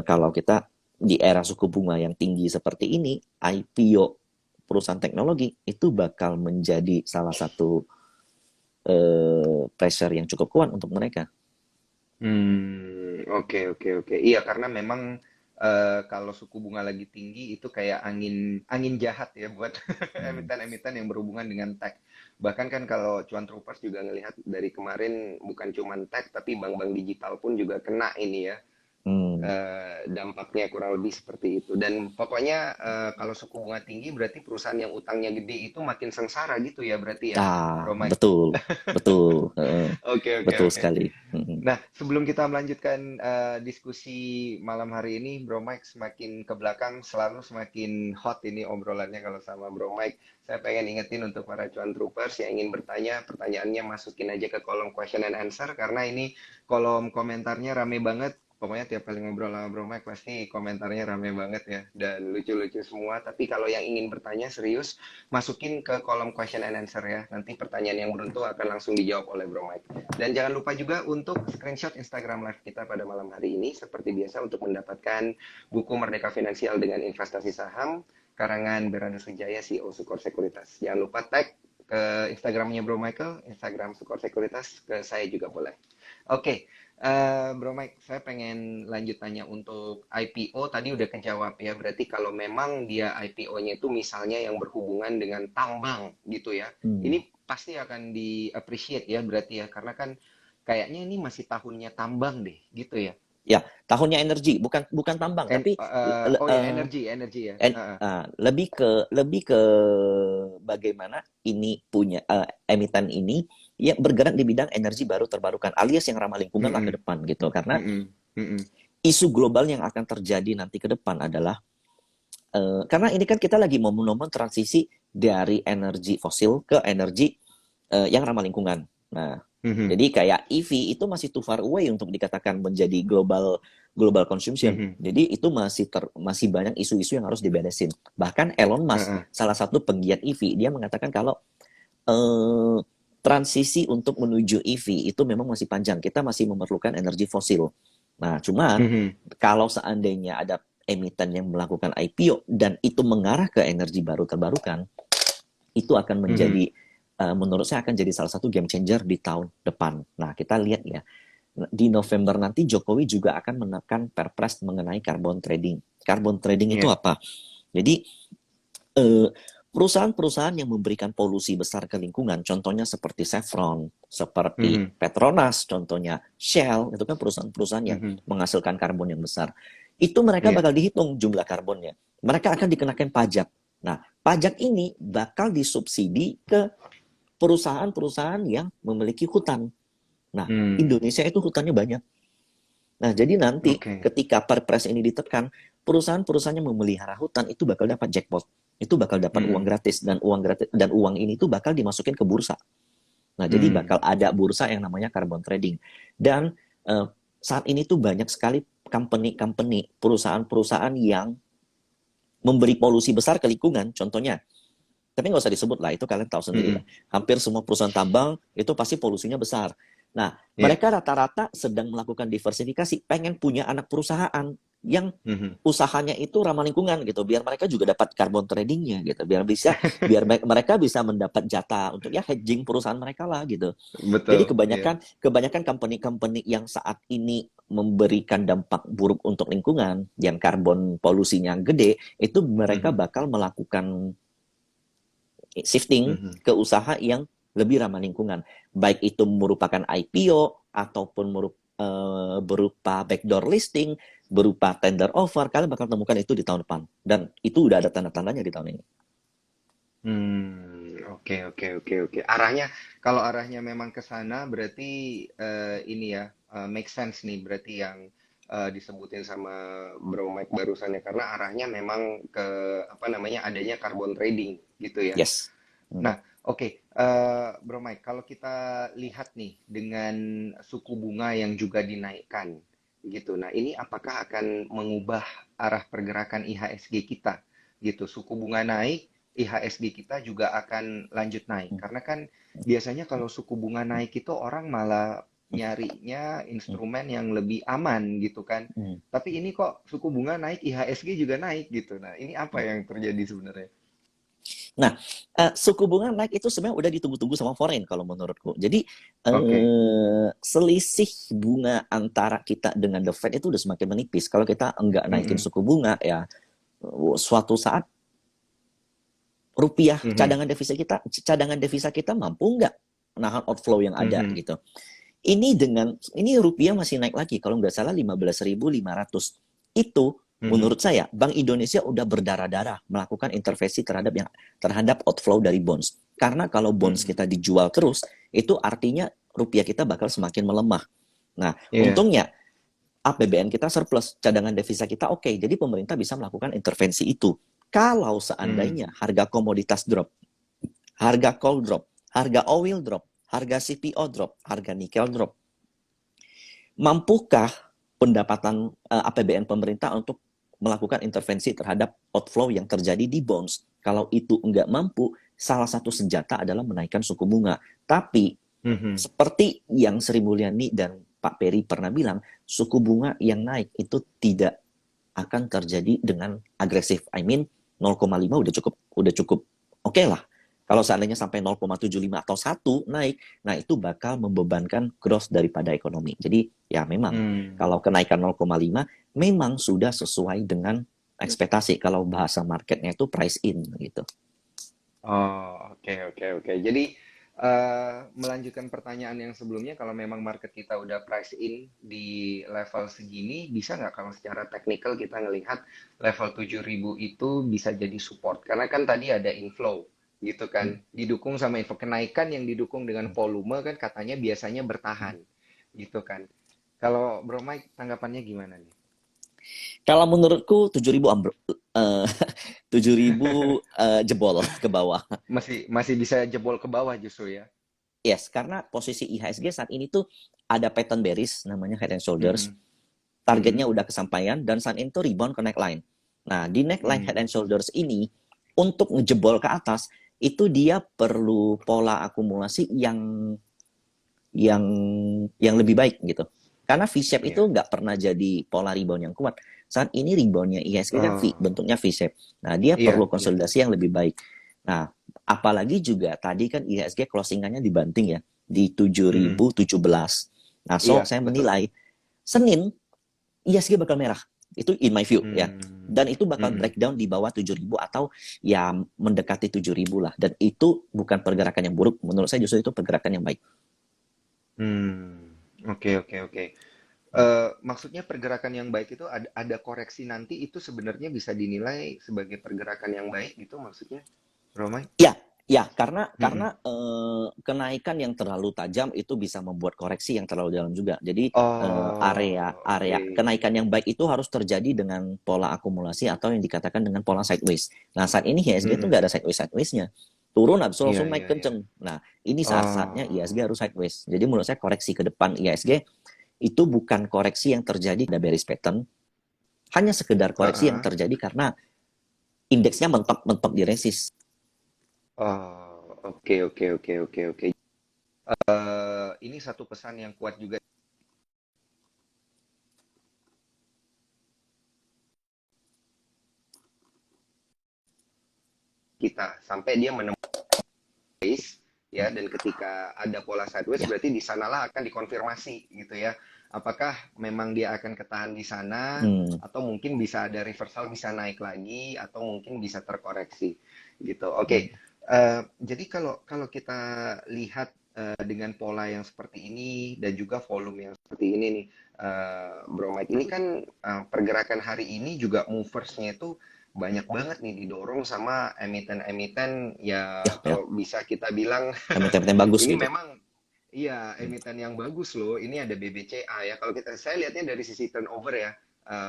kalau kita di era suku bunga yang tinggi seperti ini, IPO perusahaan teknologi itu bakal menjadi salah satu pressure yang cukup kuat untuk mereka. Oke, oke, oke. Iya, karena memang kalau suku bunga lagi tinggi itu kayak angin angin jahat ya buat Hmm. emiten-emiten yang berhubungan dengan tech. Bahkan kan kalau Cuan Troopers juga ngelihat dari kemarin bukan cuma tech tapi bank-bank digital pun juga kena ini ya, Hmm. dampaknya kurang lebih seperti itu. Dan pokoknya kalau suku bunga tinggi berarti perusahaan yang utangnya gede itu makin sengsara gitu ya berarti ya, Bro Mike. Betul, betul, Oke, oke, betul oke. sekali. Hmm. Nah, sebelum kita melanjutkan diskusi malam hari ini, Bro Mike, semakin ke belakang selalu semakin hot ini obrolannya kalau sama Bro Mike. Saya pengen ingetin untuk para cuan troopers yang ingin bertanya, pertanyaannya masukin aja ke kolom question and answer karena ini kolom komentarnya rame banget. Pokoknya tiap kali ngobrol sama Bro Mike pasti komentarnya rame banget ya dan lucu-lucu semua. Tapi kalau yang ingin bertanya serius, masukin ke kolom question and answer ya. Nanti pertanyaan yang beruntung akan langsung dijawab oleh Bro Mike. Dan jangan lupa juga untuk screenshot Instagram live kita pada malam hari ini seperti biasa untuk mendapatkan buku Merdeka Finansial dengan Investasi Saham karangan Beranda Sejaya CEO Sukor Sekuritas. Jangan lupa tag ke Instagramnya Bro Michael, Instagram Sukor Sekuritas, ke saya juga boleh. Oke, Bro Mike, saya pengen lanjut tanya untuk IPO tadi udah kejawab ya. Berarti kalau memang dia IPO-nya itu misalnya yang berhubungan dengan tambang gitu ya, Hmm. ini pasti akan di-appreciate ya berarti ya, karena kan kayaknya ini masih tahunnya tambang deh, gitu ya. Ya, tahunnya energi, bukan bukan tambang, tapi Oh ya, energi, energi ya. lebih ke bagaimana ini punya emiten ini yang bergerak di bidang energi baru terbarukan, alias yang ramah lingkungan lah ke Mm-mm, depan gitu. Karena mm-mm, mm-mm. isu global yang akan terjadi nanti ke depan adalah karena ini kan kita lagi momen-momen transisi dari energi fosil ke energi yang ramah lingkungan. Nah, Mhm, jadi kayak EV itu masih too far away untuk dikatakan menjadi global global consumption. mhm, Jadi itu masih banyak isu-isu yang harus diberesin. Bahkan Elon Musk, heeh, salah satu penggiat EV, dia mengatakan kalau eh, transisi untuk menuju EV itu memang masih panjang. Kita masih memerlukan energi fosil. Nah, cuman mhm, kalau seandainya ada emiten yang melakukan IPO dan itu mengarah ke energi baru terbarukan, itu akan mhm. menjadi menurut saya akan jadi salah satu game changer di tahun depan. Nah, kita lihat ya, di November nanti Jokowi juga akan menekan perpres mengenai carbon trading. Carbon trading itu Iya, apa? Jadi eh, perusahaan-perusahaan yang memberikan polusi besar ke lingkungan, contohnya seperti Chevron, seperti mhm, Petronas, contohnya Shell, itu kan perusahaan-perusahaan yang mhm. menghasilkan karbon yang besar. Itu mereka Iya, bakal dihitung jumlah karbonnya. Mereka akan dikenakan pajak. Nah, pajak ini bakal disubsidi ke perusahaan-perusahaan yang memiliki hutan. Nah, hmm, Indonesia itu hutannya banyak. Nah, jadi nanti oke, ketika perpres ini ditekan, perusahaan-perusahaan yang memelihara hutan itu bakal dapat jackpot. Itu bakal dapat uang mhm, gratis dan uang ini tuh bakal dimasukin ke bursa. Nah, jadi hmm, bakal ada bursa yang namanya carbon trading. Dan eh, saat ini tuh banyak sekali company-company, perusahaan-perusahaan yang memberi polusi besar ke lingkungan. Contohnya, tapi nggak usah disebut lah, itu kalian tahu sendiri lah. mhm, Hampir semua perusahaan tambang itu pasti polusinya besar. Nah, iya, mereka rata-rata sedang melakukan diversifikasi, pengen punya anak perusahaan yang mhm. usahanya itu ramah lingkungan gitu, biar mereka juga dapat carbon tradingnya gitu, biar mereka bisa mendapat jatah untuk ya hedging perusahaan mereka lah gitu. Jadi Betul, iya, kebanyakan kebanyakan company-company yang saat ini memberikan dampak buruk untuk lingkungan, yang karbon polusinya gede, itu mereka mhm, bakal melakukan shifting mhm. ke usaha yang lebih ramah lingkungan. Baik itu merupakan IPO ataupun berupa backdoor listing, berupa tender offer, kalian bakal temukan itu di tahun depan. Dan itu udah ada tanda-tandanya di tahun ini. Oke, oke, oke, oke. Arahnya, kalau arahnya memang ke sana, berarti ini ya, make sense nih. Berarti yang disebutin sama Bro Mike barusan ya, karena arahnya memang ke apa namanya adanya carbon trading gitu ya. Yes. Nah, oke, Bro Mike, kalau kita lihat nih dengan suku bunga yang juga dinaikkan, gitu. Nah, ini apakah akan mengubah arah pergerakan IHSG kita, gitu? Suku bunga naik, IHSG kita juga akan lanjut naik. Karena kan biasanya kalau suku bunga naik itu orang malah nyarinya instrumen yang lebih aman, gitu kan? Tapi ini kok suku bunga naik, IHSG juga naik, gitu. Nah, ini apa yang terjadi sebenarnya? Nah, suku bunga naik itu sebenarnya udah ditunggu-tunggu sama foreign kalau menurutku. Jadi Oke. selisih bunga antara kita dengan the Fed itu udah semakin menipis. Kalau kita enggak naikin Mm-mm. suku bunga, ya suatu saat rupiah Mhm. cadangan devisa kita mampu nggak menahan outflow yang ada Mhm. gitu. Ini rupiah masih naik lagi kalau nggak salah 15.500. Itu Mhm. menurut saya Bank Indonesia udah berdarah-darah melakukan intervensi terhadap outflow dari bonds. Karena kalau bonds Mhm. kita dijual terus, itu artinya rupiah kita bakal semakin melemah. Nah, Iya. untungnya APBN kita surplus, cadangan devisa kita oke. Jadi pemerintah bisa melakukan intervensi itu. Kalau Hmm. seandainya harga komoditas drop, harga coal drop, harga oil drop, harga CPO drop, harga nikel drop, mampukah pendapatan APBN pemerintah untuk melakukan intervensi terhadap outflow yang terjadi di bonds? Kalau itu enggak mampu, salah satu senjata adalah menaikkan suku bunga. Tapi Mhm. seperti yang Sri Mulyani dan Pak Peri pernah bilang, suku bunga yang naik itu tidak akan terjadi dengan agresif. I mean 0,5 udah cukup oke lah. Kalau seandainya sampai 0,75 atau 1 naik, nah itu bakal membebankan growth daripada ekonomi. Jadi ya memang Hmm. kalau kenaikan 0,5 memang sudah sesuai dengan ekspektasi. Kalau bahasa marketnya itu price in gitu. Oh, oke, oke, oke. Jadi melanjutkan pertanyaan yang sebelumnya, kalau memang market kita udah price in di level segini, bisa nggak kalau secara teknikal kita ngelihat level 7.000 itu bisa jadi support? Karena kan tadi ada inflow, gitu kan, didukung sama info kenaikan yang didukung dengan volume kan katanya biasanya bertahan, gitu kan. Kalau Bro Mike tanggapannya gimana nih? Kalau menurutku 7.000 uh, 7.000 jebol ke bawah. Masih masih bisa jebol ke bawah justru ya. Yes, karena posisi IHSG saat ini tuh ada pattern bearish namanya head and shoulders. Mhm. Targetnya Mhm. udah kesampaian dan saat itu rebound ke neckline. Nah, di neckline head Hmm. and shoulders ini untuk ngejebol ke atas itu dia perlu pola akumulasi yang yang lebih baik gitu. Karena V-shape itu Iya. nggak pernah jadi pola rebound yang kuat. Saat ini reboundnya IHSG kan V, Oh, bentuknya V-shape. Nah, dia iya, perlu iya. konsolidasi yang lebih baik. Nah, apalagi juga tadi kan IHSG closingannya dibanting ya di Mhm. 7.017. Nah, so Iya, saya betul. menilai Senin IHSG bakal merah. Itu in my view ya. Hmm. Dan itu bakal Mhm. breakdown di bawah 7.000 atau ya mendekati 7.000 lah. Dan itu bukan pergerakan yang buruk. Menurut saya justru itu pergerakan yang baik. Hmm. Oke, oke, oke. Maksudnya pergerakan yang baik itu ada koreksi nanti itu sebenarnya bisa dinilai sebagai pergerakan yang baik gitu maksudnya, Romai? Ya, ya karena Mhm. kenaikan yang terlalu tajam itu bisa membuat koreksi yang terlalu dalam juga. Jadi area Oh, oke. area kenaikan yang baik itu harus terjadi dengan pola akumulasi atau yang dikatakan dengan pola sideways. Nah, saat ini IHSG itu Mhm. nggak ada sideways-nya. Turun habis itu Iya, langsung naik iya, iya. kenceng. Nah, ini saat-saatnya IHSG Oh. harus sideways. Jadi menurut saya koreksi ke depan IHSG itu bukan koreksi yang terjadi pada bearish pattern, hanya sekedar koreksi yang Heeh. terjadi karena indeksnya mentok-mentok di resist. Oh, oke, oke, oke, oke, oke. Ini satu pesan yang kuat juga kita sampai dia menemukan base ya, dan ketika ada pola sideways Ya. berarti di sanalah akan dikonfirmasi gitu ya. Apakah memang dia akan ketahan di sana Hmm. atau mungkin bisa ada reversal bisa naik lagi atau mungkin bisa terkoreksi gitu. Oke. Jadi kalau kalau kita lihat dengan pola yang seperti ini dan juga volume yang seperti ini nih, Bro Mike, ini kan pergerakan hari ini juga moversnya itu banyak banget nih didorong sama emiten-emiten ya Ya, ya. kalau bisa kita bilang Emiten-emiten bagus ini gitu. memang Iya, Hmm. emiten yang bagus loh. Ini ada BBCA ya. Kalau saya lihatnya dari sisi turnover ya,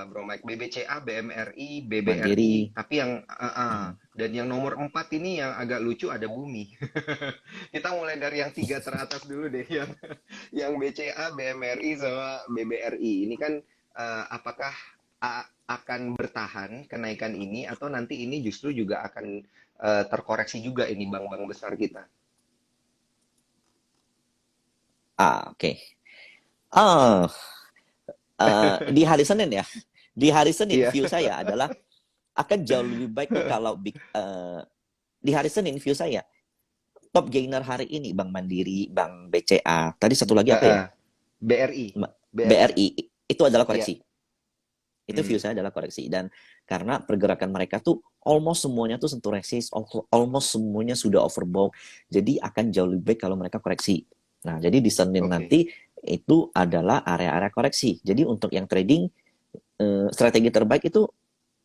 Bro Mike. BBCA, BMRI, BBRI, Mandiri. tapi yang Hmm. dan yang nomor 4 ini yang agak lucu ada Bumi. Kita mulai dari yang tiga teratas dulu deh, yang BCA, BMRI sama BBRI. Ini kan apakah akan bertahan kenaikan ini atau nanti ini justru juga akan terkoreksi juga ini bank-bank besar kita? Oke. Ah, di hari Senin ya. Di hari Senin Iya. view saya adalah akan jauh lebih baik tuh kalau di hari Senin view saya top gainer hari ini Bank Mandiri, Bank BCA. Tadi satu lagi apa ya? BRI, BRI. BRI itu adalah Iya. koreksi. Itu view Hmm. saya adalah koreksi dan karena pergerakan mereka tuh almost semuanya tuh sentuh resist, almost semuanya sudah overbought. Jadi akan jauh lebih baik kalau mereka koreksi. Nah, jadi di Senin Oke. nanti itu adalah area-area koreksi. Jadi untuk yang trading strategi terbaik itu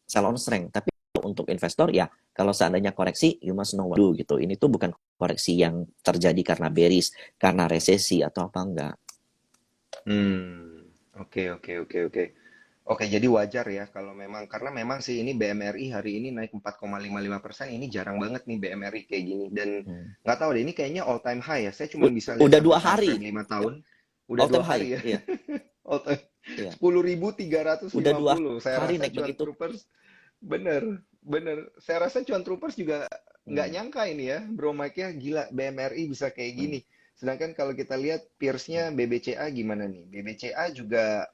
sell on strength. Tapi untuk investor ya kalau seandainya koreksi you must know what to do gitu. Ini tuh bukan koreksi yang terjadi karena bearish, karena resesi atau apa enggak. Hmm. Oke, oke, oke, oke. Oke, jadi wajar ya kalau memang karena memang sih ini BMRI hari ini naik 4,55%. Ini jarang banget nih BMRI kayak gini dan Hmm. nggak tahu deh ini kayaknya all time high ya. Saya cuma bisa lihat Udah satu dua time frame hari 5 tahun. Udah all dua time high, hari ya. iya, All time iya. Udah 10.350. Saya hari rasa naik cuan begitu. troopers bener, bener. Saya rasa cuan troopers juga nggak Hmm. nyangka ini ya, Bro Mike ya, gila BMRI bisa kayak Hmm. gini. Sedangkan kalau kita lihat peersnya BBCA gimana nih? BBCA juga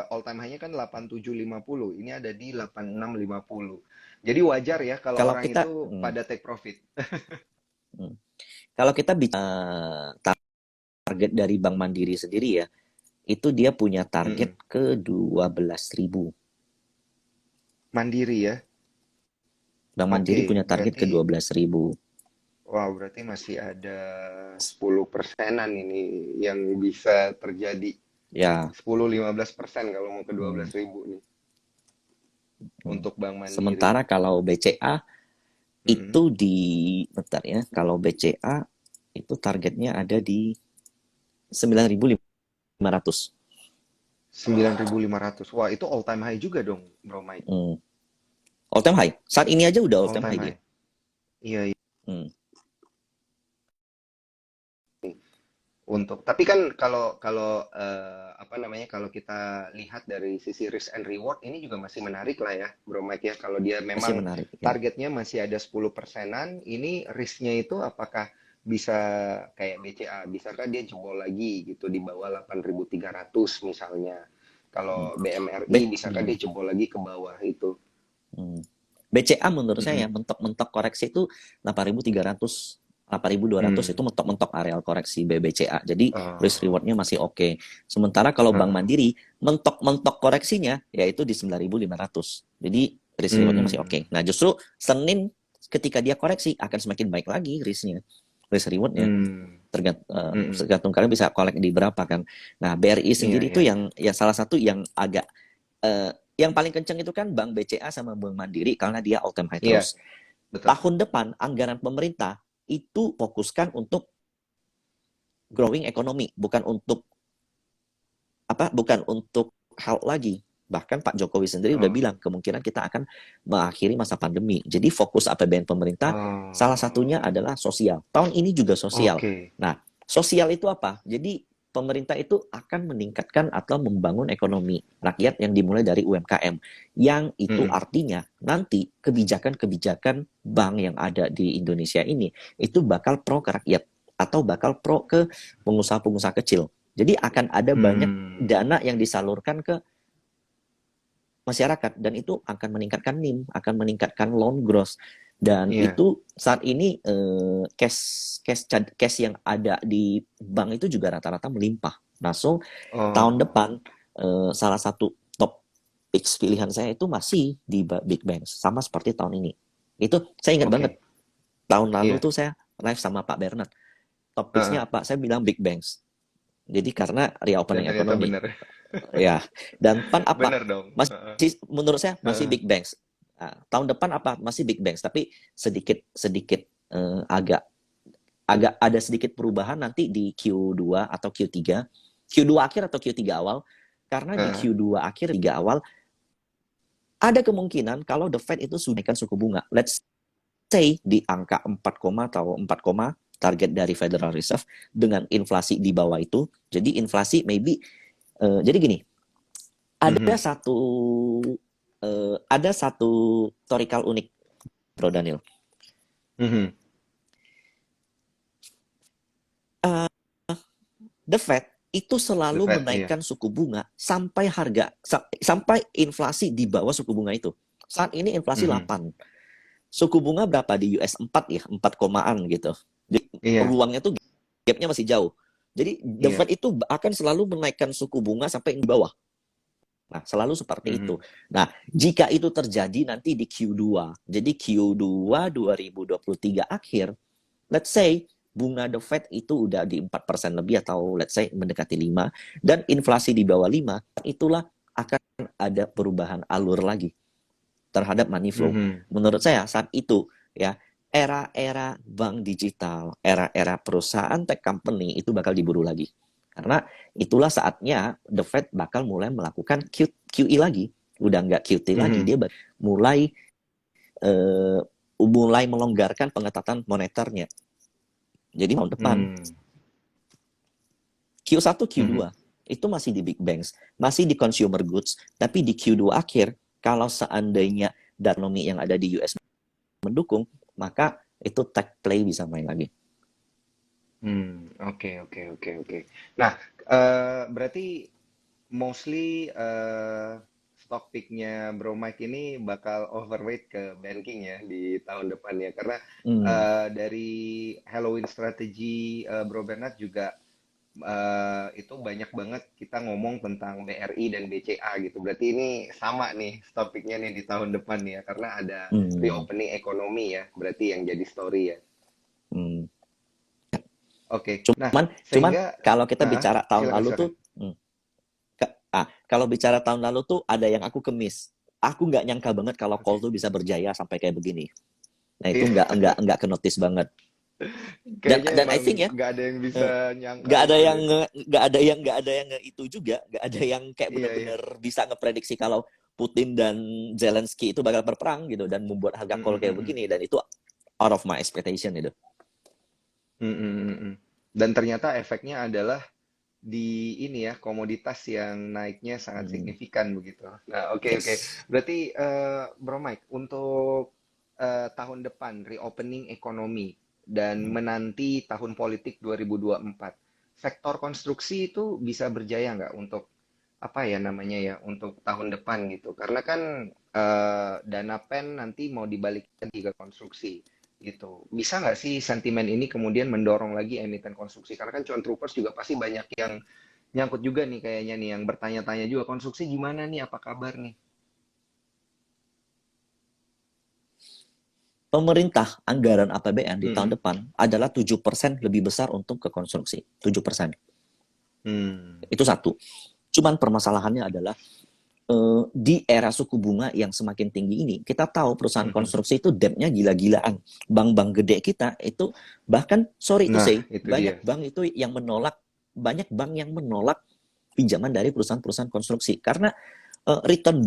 all time high-nya kan 8750. Ini ada di 8650. Jadi wajar ya kalau Kalau orang kita itu pada take profit. hmm, kalau kita bicara target dari Bank Mandiri sendiri ya, itu dia punya target Mm-mm. ke 12.000. Mandiri ya. Bank Mandiri Oke, punya target ke berarti 12.000. wow, berarti masih ada 10%-an ini yang bisa terjadi. Ya. 10-15% kalau mau ke dua Hmm. belas ribu nih Hmm. untuk Bank Mandiri. Sementara kalau BCA Mm-mm. itu di bentar ya, kalau BCA itu targetnya ada di 9.500. 9.500. Wah, itu all time high juga dong, Bro Mike. Hmm. All time high. Saat ini aja udah all All time time high dia. high. Iya, iya. Hmm. Untuk tapi kan kalau kalau apa namanya kalau kita lihat dari sisi risk and reward ini juga masih menarik lah ya, Bro Mike ya. Kalau dia Masih memang menarik ya. targetnya masih ada 10%-an, ini risknya itu apakah bisa kayak BCA, bisakah dia jebol lagi gitu di bawah 8.300 misalnya. Hmm. Kalau BMRI B, bisakah hmm. dia jebol lagi ke bawah itu? Hmm. BCA menurut saya Mm-mm. mentok-mentok koreksi itu 8.300, 8.200 itu Hmm. mentok-mentok areal koreksi BBCA. Jadi risk Oh. rewardnya masih oke. Sementara kalau Bank Heeh. Mandiri mentok-mentok koreksinya yaitu di 9.500. Jadi risk rewardnya masih Hmm. oke. Nah, justru Senin ketika dia koreksi akan semakin baik lagi risknya. Risk rewardnya Hmm. Mm-mm. tergantung kalian bisa collect di berapa kan. Nah, BRI Iya, sendiri itu iya, iya. yang salah satu yang agak yang paling kenceng itu kan Bank BCA sama Bank Mandiri karena dia all time high Iya, terus. betul. Tahun depan anggaran pemerintah itu fokuskan untuk growing ekonomi, bukan untuk apa? Bukan untuk health lagi. Bahkan Pak Jokowi sendiri udah Oh. bilang kemungkinan kita akan mengakhiri masa pandemi. Jadi fokus APBN pemerintah salah satunya Oh, adalah sosial. Tahun ini juga sosial. oke. Nah, sosial itu apa? Jadi pemerintah itu akan meningkatkan atau membangun ekonomi rakyat yang dimulai dari UMKM. Yang itu Mm-mm. artinya nanti kebijakan-kebijakan bank yang ada di Indonesia ini itu bakal pro ke rakyat atau bakal pro ke pengusaha-pengusaha kecil. Jadi akan ada banyak Hmm. dana yang disalurkan ke masyarakat dan itu akan meningkatkan NIM, akan meningkatkan loan growth dan Iya. itu saat ini cash yang ada di bank itu juga rata-rata melimpah. Nah, so tahun Oh, depan salah satu top picks pilihan saya itu masih di big banks sama seperti tahun ini. Itu saya ingat banget oke. tahun lalu Iya. tuh saya live sama Pak Bernard. Top Heeh. picksnya apa? Saya bilang big banks. Jadi karena Dan reopening ternyata ekonomi. benar. Ya, dan PAN apa? Benar dong. Heeh. Masih menurut saya masih Heeh. big banks. Nah, tahun depan apa? Masih big banks, tapi sedikit sedikit agak agak ada sedikit perubahan nanti di Q2 atau Q3, Q2 akhir atau Q3 awal, karena di Q2 akhir, Q3 awal, ada kemungkinan kalau the Fed itu sudah naikkan suku bunga. Let's say di angka 4, atau 4, target dari Federal Reserve dengan inflasi di bawah itu. Jadi inflasi maybe, jadi gini, ada satu historical unik, Bro Daniel. The Fed itu selalu menaikkan suku bunga sampai sampai inflasi di bawah suku bunga itu. Saat ini inflasi 8. Suku bunga berapa di US? 4 ya, 4 komaan gitu. Jadi peluangnya tuh gapnya masih jauh. Jadi The Fed itu akan selalu menaikkan suku bunga sampai di bawah. Nah, selalu seperti itu. Nah, jika itu terjadi nanti di Q2, jadi Q2 2023 akhir, let's say bunga The Fed itu udah di 4% lebih atau let's say mendekati 5, dan inflasi di bawah 5, itulah akan ada perubahan alur lagi terhadap money flow. Menurut saya saat itu ya, era-era bank digital, era-era perusahaan tech company itu bakal diburu lagi. Karena itulah saatnya The Fed bakal mulai melakukan QE lagi. Udah nggak QT lagi, dia mulai melonggarkan pengetatan moneternya. Jadi tahun depan Q1, Q2 itu masih di big banks, masih di consumer goods, tapi di Q2 akhir kalau seandainya ekonomi yang ada di US mendukung, maka itu tech play bisa main lagi. Oke. Nah, berarti mostly stock picknya Bro Mike ini bakal overweight ke banking ya di tahun depan ya, karena dari Halloween strategi Bro Bernard juga itu banyak banget kita ngomong tentang BRI dan BCA gitu. Berarti ini sama nih stock picknya nih di tahun depan ya, karena ada reopening ekonomi ya, berarti yang jadi story ya. Oke. Cuman kalau kita bicara tahun lalu tuh, kalau bicara tahun lalu tuh ada yang aku kemis. Aku nggak nyangka banget kalau call tuh bisa berjaya sampai kayak begini. Nah itu nggak kenotis banget. Dan I think ya, nggak ada yang bisa nyangka. Nggak ada yang itu juga, nggak ada yang kayak benar-benar bisa ngeprediksi kalau Putin dan Zelensky itu bakal berperang gitu dan membuat harga call kayak begini, dan itu out of my expectation itu. Dan ternyata efeknya adalah di ini ya, komoditas yang naiknya sangat signifikan begitu. Nah, oke. Berarti Bro Mike, untuk tahun depan reopening ekonomi dan menanti tahun politik 2024, sektor konstruksi itu bisa berjaya nggak untuk apa ya namanya ya, untuk tahun depan gitu? Karena kan dana pen nanti mau dibalikkan ke konstruksi gitu. Bisa nggak sih sentimen ini kemudian mendorong lagi emiten konstruksi? Karena kan cuan troopers juga pasti banyak yang nyangkut juga nih kayaknya nih, yang bertanya-tanya juga, konstruksi gimana nih, apa kabar nih? Pemerintah anggaran APBN di tahun depan adalah 7% lebih besar untuk ke konstruksi. 7%. Itu satu. Cuman permasalahannya adalah di era suku bunga yang semakin tinggi ini, kita tahu perusahaan konstruksi itu debt-nya gila-gilaan. Bank-bank gede kita itu bahkan banyak bank yang menolak pinjaman dari perusahaan-perusahaan konstruksi karena return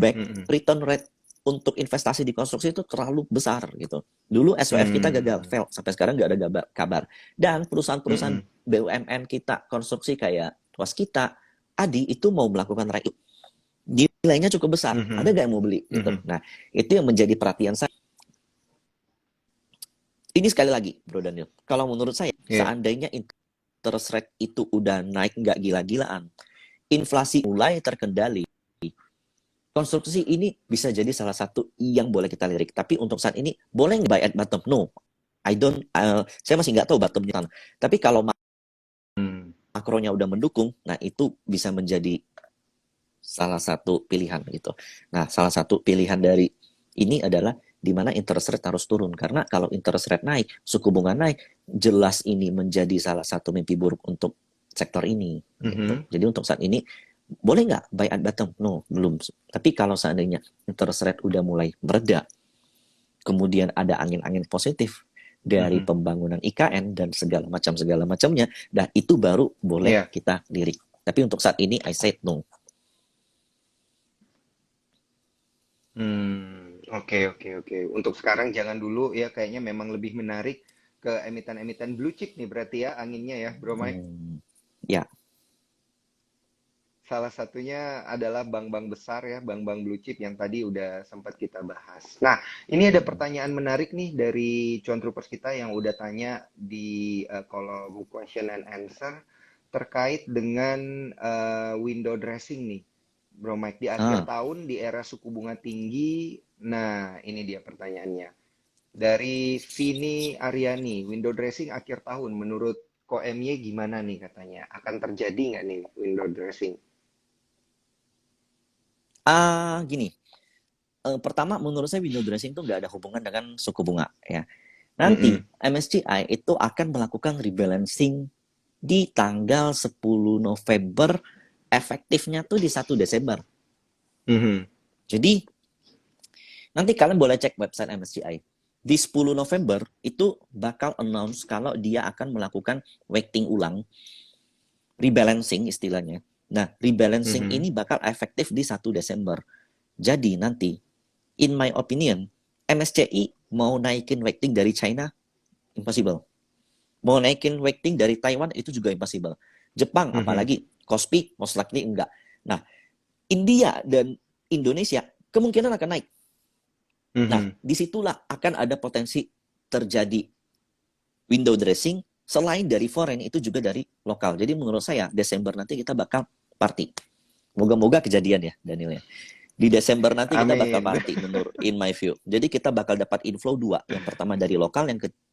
rate untuk investasi di konstruksi itu terlalu besar gitu. Dulu SWF kita gagal, fail, sampai sekarang nggak ada kabar. Dan perusahaan-perusahaan BUMN kita konstruksi kayak Waskita, Adi itu mau melakukan nilainya cukup besar. Ada nggak yang mau beli? Gitu. Nah, itu yang menjadi perhatian saya. Ini sekali lagi, Bro Daniel. Kalau menurut saya, seandainya interest rate itu udah naik nggak gila-gilaan, inflasi mulai terkendali, konstruksi ini bisa jadi salah satu yang boleh kita lirik. Tapi untuk saat ini, boleh nggak buy at bottom? No. Saya masih nggak tahu bottomnya. Tapi kalau makronya udah mendukung, nah itu bisa menjadi salah satu pilihan gitu. Nah, salah satu pilihan dari ini adalah di mana interest rate harus turun. Karena kalau interest rate naik, suku bunga naik, jelas ini menjadi salah satu mimpi buruk untuk sektor ini. Gitu. Jadi untuk saat ini, boleh nggak buy at bottom? No, belum. Tapi kalau seandainya interest rate udah mulai mereda, kemudian ada angin-angin positif, dari Mhm. pembangunan IKN dan segala macamnya, dah itu baru boleh Iya. kita lirik. Tapi untuk saat ini I said no. Oke, oke, oke. Untuk sekarang jangan dulu ya, kayaknya memang lebih menarik ke emiten-emiten blue chip nih berarti ya anginnya ya, Bro Mike. Ya, Salah satunya adalah bank-bank besar ya, bank-bank blue chip yang tadi udah sempat kita bahas. Nah, ini ada pertanyaan menarik nih dari Cuan Troopers kita yang udah tanya di kolom question and answer terkait dengan window dressing nih, Bro Mike. Di akhir ah, tahun, di era suku bunga tinggi, nah ini dia pertanyaannya. Dari Vini Aryani, window dressing akhir tahun menurut Ko MY gimana nih katanya? Akan terjadi nggak nih window dressing? gini. Pertama, menurut saya window dressing itu nggak ada hubungan dengan suku bunga ya. Nanti Mm-mm. MSCI itu akan melakukan rebalancing di tanggal 10 November, efektifnya tuh di 1 Desember. Mhm. Jadi nanti kalian boleh cek website MSCI. Di 10 November itu bakal announce kalau dia akan melakukan weighting ulang, rebalancing istilahnya. Nah, rebalancing Mhm. ini bakal efektif di 1 Desember. Jadi nanti, in my opinion, MSCI mau naikin weighting dari China, impossible. Mau naikin weighting dari Taiwan, itu juga impossible. Jepang, Mhm. apalagi, Kospi, most likely enggak. Nah, India dan Indonesia kemungkinan akan naik. Nah, Mhm. disitulah akan ada potensi terjadi window dressing selain dari foreign itu juga dari lokal. Jadi menurut saya Desember nanti kita bakal party. Moga-moga kejadian ya Daniel ya. Di Desember nanti kita bakal Amin. party menurut in my view. Jadi kita bakal dapat inflow dua. Yang pertama dari lokal,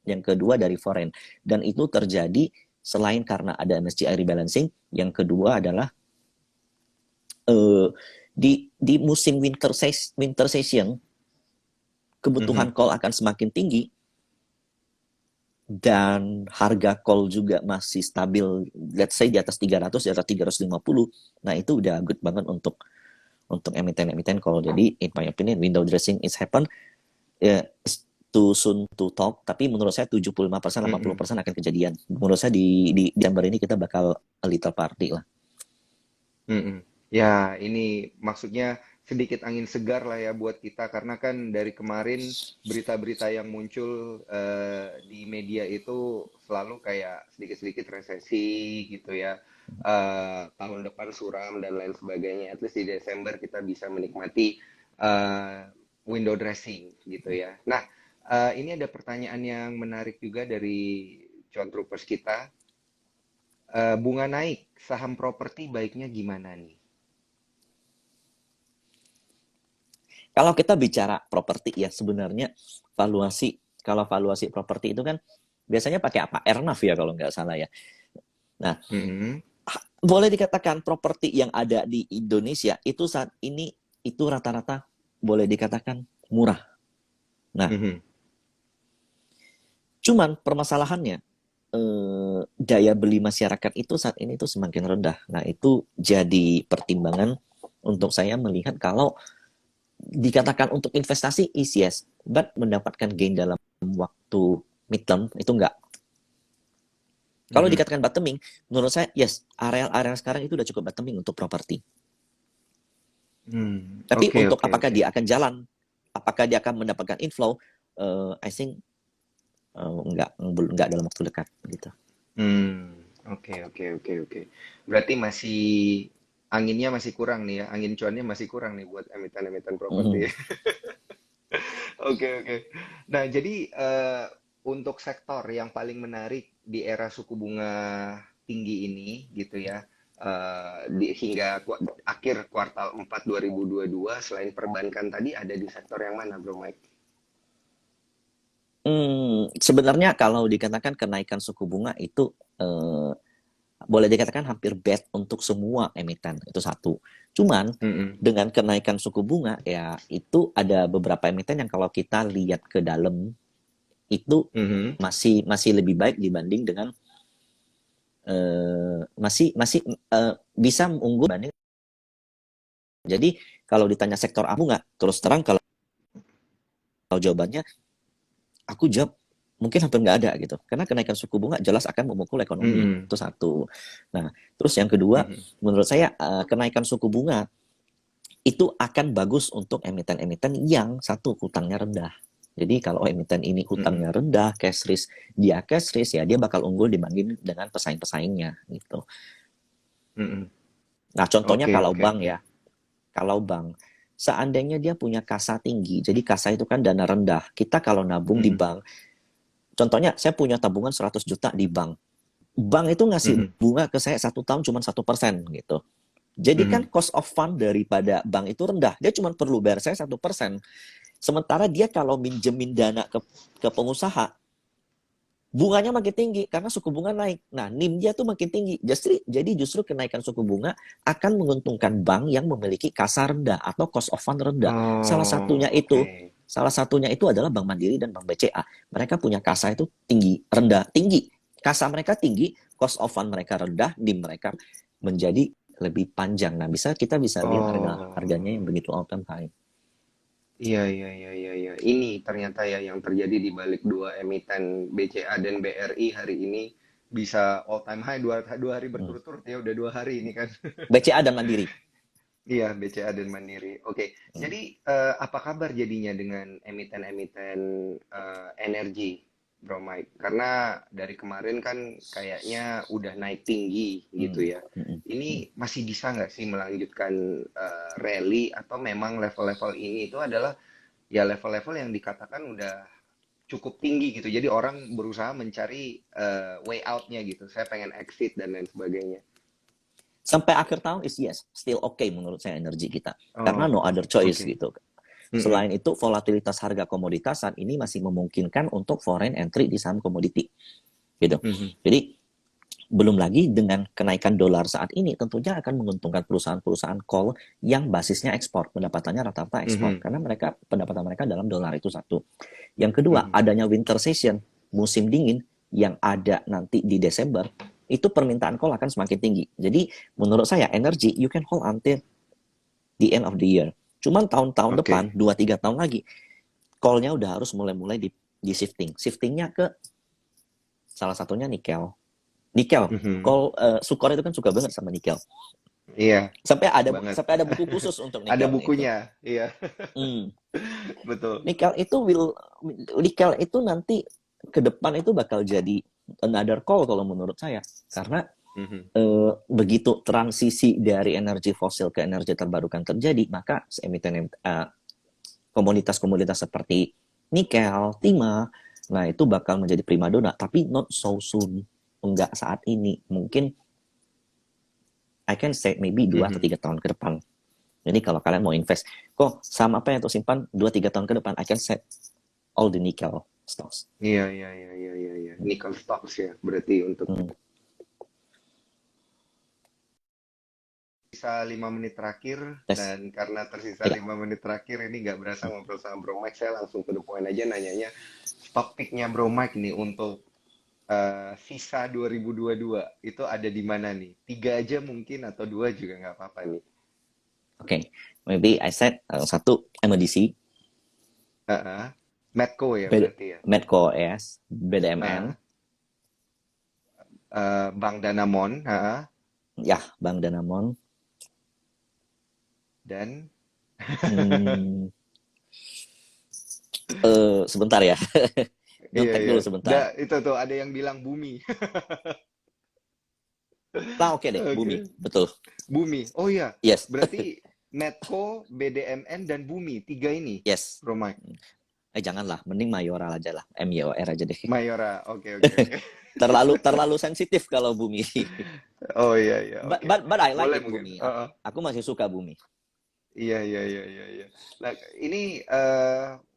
yang kedua dari foreign. Dan itu terjadi selain karena ada MSCI rebalancing, yang kedua adalah eh, di musim winter session kebutuhan Mhm. call akan semakin tinggi dan harga call juga masih stabil, let's say di atas 300, di atas 350. Nah, itu udah good banget untuk emiten-emiten call. Jadi, in my opinion, window dressing is happen. Ya, too soon to talk, tapi menurut saya 75%, Mhm. 80% akan kejadian. Menurut saya di Desember ini kita bakal a little party lah. Mhm. Ya, ini maksudnya sedikit angin segar lah ya buat kita karena kan dari kemarin berita-berita yang muncul di media itu selalu kayak sedikit-sedikit resesi gitu ya. Tahun depan suram dan lain sebagainya. At least di Desember kita bisa menikmati eh, window dressing gitu ya. Nah, ini ada pertanyaan yang menarik juga dari cuan troopers kita. Bunga naik, saham properti baiknya gimana nih? Kalau kita bicara properti ya sebenarnya valuasi, kalau valuasi properti itu kan biasanya pakai apa? Airnav ya kalau nggak salah ya. Nah, Mhm. boleh dikatakan properti yang ada di Indonesia itu saat ini itu rata-rata boleh dikatakan murah. Nah, Mhm. cuman permasalahannya daya beli masyarakat itu saat ini tuh semakin rendah. Nah, itu jadi pertimbangan untuk saya melihat kalau dikatakan untuk investasi is yes, but mendapatkan gain dalam waktu midterm itu enggak. Kalau Mhm. dikatakan bottoming, menurut saya yes, area-area sekarang itu udah cukup bottoming untuk properti. Tapi Oke, untuk oke, apakah oke. dia akan jalan, apakah dia akan mendapatkan inflow, I think enggak dalam waktu dekat gitu. Oke, oke, oke, oke. Berarti masih anginnya masih kurang nih ya, angin cuannya masih kurang nih buat emiten-emiten properti. Mm-hmm. Oke, oke. Nah, jadi untuk sektor yang paling menarik di era suku bunga tinggi ini gitu ya, hingga akhir kuartal 4 2022 selain perbankan tadi ada di sektor yang mana, Bro Mike? Sebenarnya kalau dikatakan kenaikan suku bunga itu eh, boleh dikatakan hampir bad untuk semua emiten, itu satu. Cuman Mm-mm. dengan kenaikan suku bunga ya itu ada beberapa emiten yang kalau kita lihat ke dalam itu Mhm. masih masih lebih baik dibanding dengan masih masih bisa unggul dibanding. Jadi kalau ditanya sektor apa nggak, terus terang kalau jawabannya aku jawab mungkin hampir nggak ada gitu. Karena kenaikan suku bunga jelas akan memukul ekonomi. Mm-mm. Itu satu. Nah, terus yang kedua, Mhm. menurut saya kenaikan suku bunga itu akan bagus untuk emiten-emiten yang satu hutangnya rendah. Jadi kalau emiten ini Mhm. hutangnya rendah, cash risk, dia cash risk ya dia bakal unggul dibanding dengan pesaing-pesaingnya gitu. Mhm. Nah, contohnya Oke, kalau oke, bank oke. ya, kalau bank seandainya dia punya kasa tinggi, jadi kasa itu kan dana rendah. Kita kalau nabung di Mhm. bank, contohnya saya punya tabungan 100 juta di bank. Bank itu ngasih Mhm. bunga ke saya 1 tahun cuma 1% gitu. Jadi kan Mhm. cost of fund daripada bank itu rendah. Dia cuma perlu bayar saya 1%. Sementara dia kalau minjemin dana ke pengusaha, bunganya makin tinggi karena suku bunga naik. Nah, NIM dia tuh makin tinggi. Justru kenaikan suku bunga akan menguntungkan bank yang memiliki kasa rendah atau cost of fund rendah. Salah Oh, satunya itu oke. salah satunya itu adalah Bank Mandiri dan Bank BCA. Mereka punya kasa itu tinggi, rendah, tinggi. Kasa mereka tinggi, cost of fund mereka rendah, NIM mereka menjadi lebih panjang. Nah, kita bisa lihat harganya yang Oh, begitu all time high. iya, iya, iya, iya, iya. Ini ternyata ya yang terjadi di balik dua emiten BCA dan BRI hari ini bisa all time high dua hari Hmm. berturut-turut ya, udah 2 hari ini kan. BCA dan Mandiri. Iya, BCA dan Mandiri. Oke, Hmm. jadi apa kabar jadinya dengan emiten-emiten energi, Bro Mike? Karena dari kemarin kan kayaknya udah naik tinggi gitu Hmm. ya. Hmm. Ini Hmm. masih bisa nggak sih melanjutkan rally atau memang level-level ini itu adalah ya level-level yang dikatakan udah cukup tinggi gitu. Jadi orang berusaha mencari way out-nya gitu. Saya pengen exit dan lain sebagainya. Sampai akhir tahun is yes, still okay menurut saya energi kita. Karena no Oh, other choice oke. gitu. Mm-mm. Selain itu, volatilitas harga komoditas saat ini masih memungkinkan untuk foreign entry di saham komoditi. Gitu. Mhm. Jadi, belum lagi dengan kenaikan dolar saat ini, tentunya akan menguntungkan perusahaan-perusahaan coal yang basisnya ekspor. Pendapatannya rata-rata ekspor. Mhm. Karena pendapatan mereka dalam dolar itu satu. Yang kedua, Mhm. adanya winter session, musim dingin yang ada nanti di Desember, itu permintaan coal akan semakin tinggi. Jadi menurut saya energi you can hold until the end of the year. Cuman tahun-tahun depan, Oke. 2-3 tahun lagi, call-nya udah harus mulai-mulai di shifting. Shiftingnya ke salah satunya nikel. Nikel, Mhm. call Sukor itu kan suka banget sama nikel. Iya, banget. Sampai ada buku khusus untuk Ada nikel itu. bukunya. Iya, Hmm. betul. Nikel itu nikel itu nanti ke depan itu bakal jadi another call kalau menurut saya. Karena Mhm. begitu transisi dari energi fosil ke energi terbarukan terjadi, maka komoditas-komoditas seperti nikel, timah, nah itu bakal menjadi primadona, tapi not so soon, enggak saat ini. Mungkin I can say maybe 2 atau Mhm. 3 tahun ke depan. Jadi kalau kalian mau invest, kok saham apa yang untuk simpan 2-3 tahun ke depan, I can say all the nickel stocks. Iya, iya, iya, iya, iya, iya. Nickel stocks ya, berarti untuk Hmm. sisa 5 menit terakhir Tes. dan karena tersisa Ya. 5 menit terakhir ini nggak berasa ngobrol sama Bro Mike, saya langsung to the point aja nanyanya. Stock picknya Bro Mike nih untuk sisa 2022 itu ada di mana nih? Tiga aja mungkin atau dua juga nggak apa-apa nih. Oke, okay. Maybe I said satu MDC, Heeh. Medco ya berarti ya. Medco ES, BDMN, Heeh. Bank Danamon, heeh. ya Bank Danamon. Dan Hmm, sebentar ya, iya, nyontek iya. dulu sebentar. Itu tuh ada yang bilang bumi. Nah, oke deh, Bumi, Oke. betul. Bumi. Oh iya, Yes, berarti Medco, BDMN dan Bumi, tiga ini, yes. Bro Mike. Janganlah, mending Mayoral aja lah, MYOR aja deh. Mayora. Oke, oke, oke. Terlalu sensitif kalau Bumi. Oh iya, iya, but, oke. but but I like Boleh it mungkin. Bumi. Heeh. Aku masih suka Bumi. Iya, iya, iya, iya, iya. Nah, ini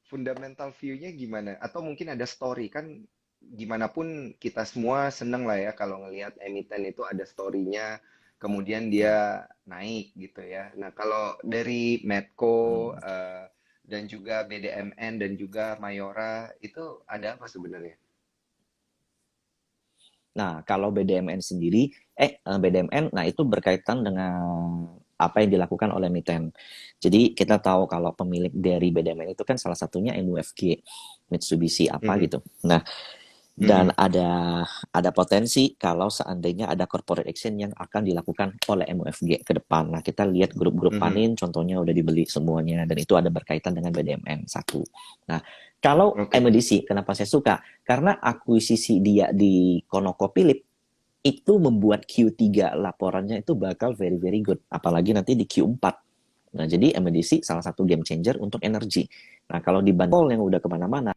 fundamental view-nya gimana? Atau mungkin ada story kan? Gimana pun kita semua seneng lah ya kalau ngelihat emiten itu ada story-nya, kemudian Hmm. dia naik gitu ya. Nah, kalau dari Medco Hmm. dan juga BDMN dan juga Mayora itu ada apa sebenarnya? Nah, kalau BDMN sendiri, BDMN, nah itu berkaitan dengan apa yang dilakukan oleh emiten. Jadi kita tahu kalau pemilik dari BDMN itu kan salah satunya MUFG, Mitsubishi apa Mhm. gitu. Nah, dan Mhm. ada potensi kalau seandainya ada corporate action yang akan dilakukan oleh MUFG ke depan. Nah, kita lihat grup-grup Mhm. Panin contohnya udah dibeli semuanya dan itu ada berkaitan dengan BDMN satu. Nah, kalau Oke. MDC kenapa saya suka? Karena akuisisi dia di ConocoPhillips itu membuat Q3 laporannya itu bakal very very good, apalagi nanti di Q4. Nah, jadi MDC salah satu game changer untuk energi. Nah, kalau di Banpol yang udah kemana-mana,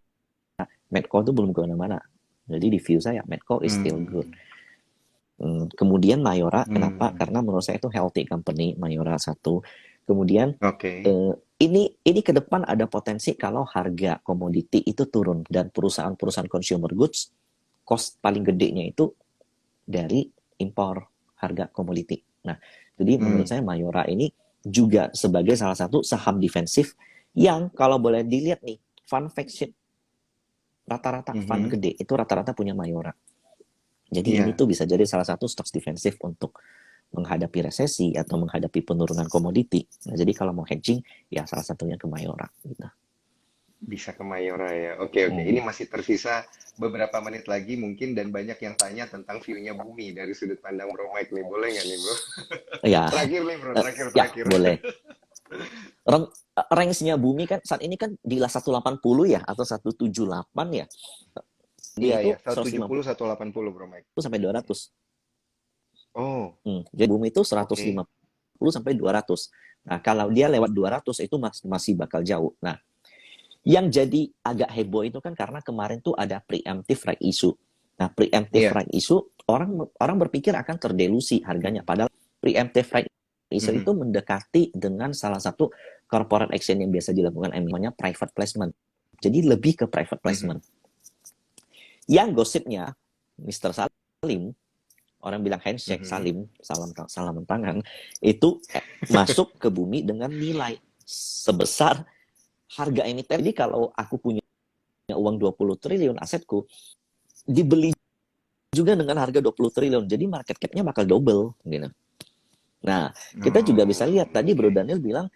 Medco itu belum kemana-mana. Jadi di view saya, Medco is still good. Hmm. Kemudian Mayora, kenapa? Hmm. Karena menurut saya itu healthy company, Mayora satu. Kemudian Oke. ini ke depan ada potensi kalau harga komoditi itu turun dan perusahaan-perusahaan consumer goods cost paling gedenya itu dari impor harga komoditi. Nah, jadi menurut Hmm. saya Mayora ini juga sebagai salah satu saham defensif yang kalau boleh dilihat nih, fund fact rata-rata fund Mhm. gede itu rata-rata punya Mayora. Jadi ini Iya, tuh bisa jadi salah satu stocks defensif untuk menghadapi resesi atau menghadapi penurunan komoditi. Nah, jadi kalau mau hedging, ya salah satunya ke Mayora. Gitu. bisa ke Mayora ya. Oke, oke. Hmm. Ini masih tersisa beberapa menit lagi mungkin dan banyak yang tanya tentang view-nya bumi dari sudut pandang Bro Mike nih. Boleh nggak nih, Bro? Ya, Terakhir nih, Bro. Terakhir, ya terakhir. boleh. Range-nya bumi kan saat ini kan di 180 ya atau 178 ya. Dia Iya, itu iya. 170, 150 180, Bro Mike. sampai 200. Oh, Jadi bumi itu oke. 150 sampai 200. Nah, kalau dia lewat 200 itu masih bakal jauh. Nah, yang jadi agak heboh itu kan karena kemarin tuh ada preemptive right issue. Nah, preemptive Iya. right issue orang orang berpikir akan terdelusi harganya. Padahal preemptive right issue itu Mhm. mendekati dengan salah satu corporate action yang biasa dilakukan namanya private placement. Jadi lebih ke private Mhm. placement. Yang gosipnya Mr. Salim, orang bilang handshake Mhm. Salim, salam tangan, itu masuk ke bumi dengan nilai sebesar harga emiten. Jadi kalau aku punya uang 20 triliun asetku, dibeli juga dengan harga 20 triliun. Jadi market cap-nya bakal double gitu. Nah, kita juga bisa Oh, lihat tadi Bro oke. Daniel bilang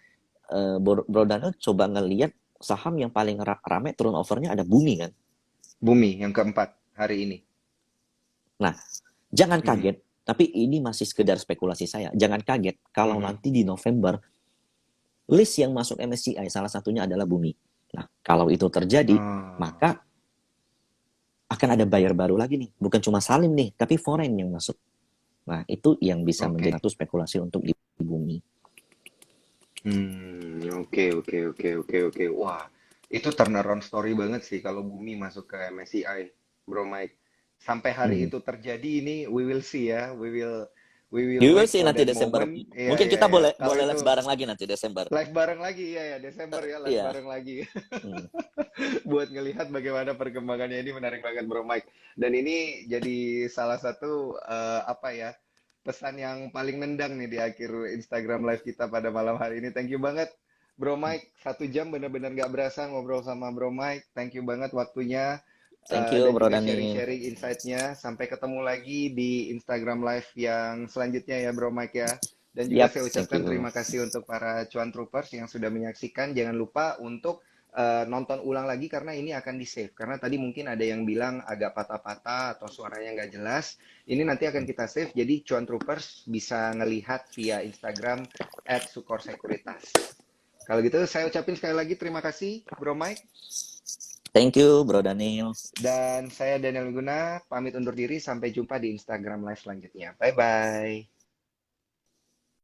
Bro Daniel coba ngelihat saham yang paling rame turnover-nya ada Bumi kan. Bumi yang keempat hari ini. Nah, jangan Mhm. kaget, tapi ini masih sekedar spekulasi saya. Jangan kaget kalau Mhm. nanti di November list yang masuk MSCI salah satunya adalah Bumi. Nah, kalau itu terjadi, Oh, maka akan ada buyer baru lagi nih. Bukan cuma Salim nih, tapi foreign yang masuk. Nah, itu yang bisa menjadi oke. satu spekulasi untuk di Bumi. Oke, oke, oke, oke, oke. Wah, itu turnaround story banget sih kalau Bumi masuk ke MSCI, Bro Mike. Sampai hari Hmm. itu terjadi ini, we will see ya. We will You will wait see for nanti that Desember. moment. Iya, Mungkin iya, kita iya. boleh Kalau boleh itu live bareng lagi nanti Desember. live bareng lagi, iya ya, Desember ya, live Iya. bareng lagi. Hmm. Buat ngelihat bagaimana perkembangannya ini menarik banget Bro Mike. Dan ini jadi salah satu apa ya pesan yang paling nendang nih di akhir Instagram live kita pada malam hari ini. Thank you banget Bro Mike. 1 jam bener-bener gak berasa ngobrol sama Bro Mike. Thank you banget waktunya Thank you, dan Bro juga Dani. sharing-sharing insight-nya. Sampai ketemu lagi di Instagram live yang selanjutnya ya Bro Mike ya. Dan juga Yap, saya thank ucapkan you. terima kasih untuk para cuan troopers yang sudah menyaksikan. Jangan lupa untuk nonton ulang lagi karena ini akan di save. Karena tadi mungkin ada yang bilang agak patah-patah atau suaranya nggak jelas. Ini nanti akan kita save. Jadi cuan troopers bisa ngelihat via Instagram @sukorsekuritas. Kalau gitu saya ucapin sekali lagi terima kasih Bro Mike. Thank you, Bro Daniel. Dan saya Daniel Guna pamit undur diri. Sampai jumpa di Instagram live selanjutnya. Bye-bye.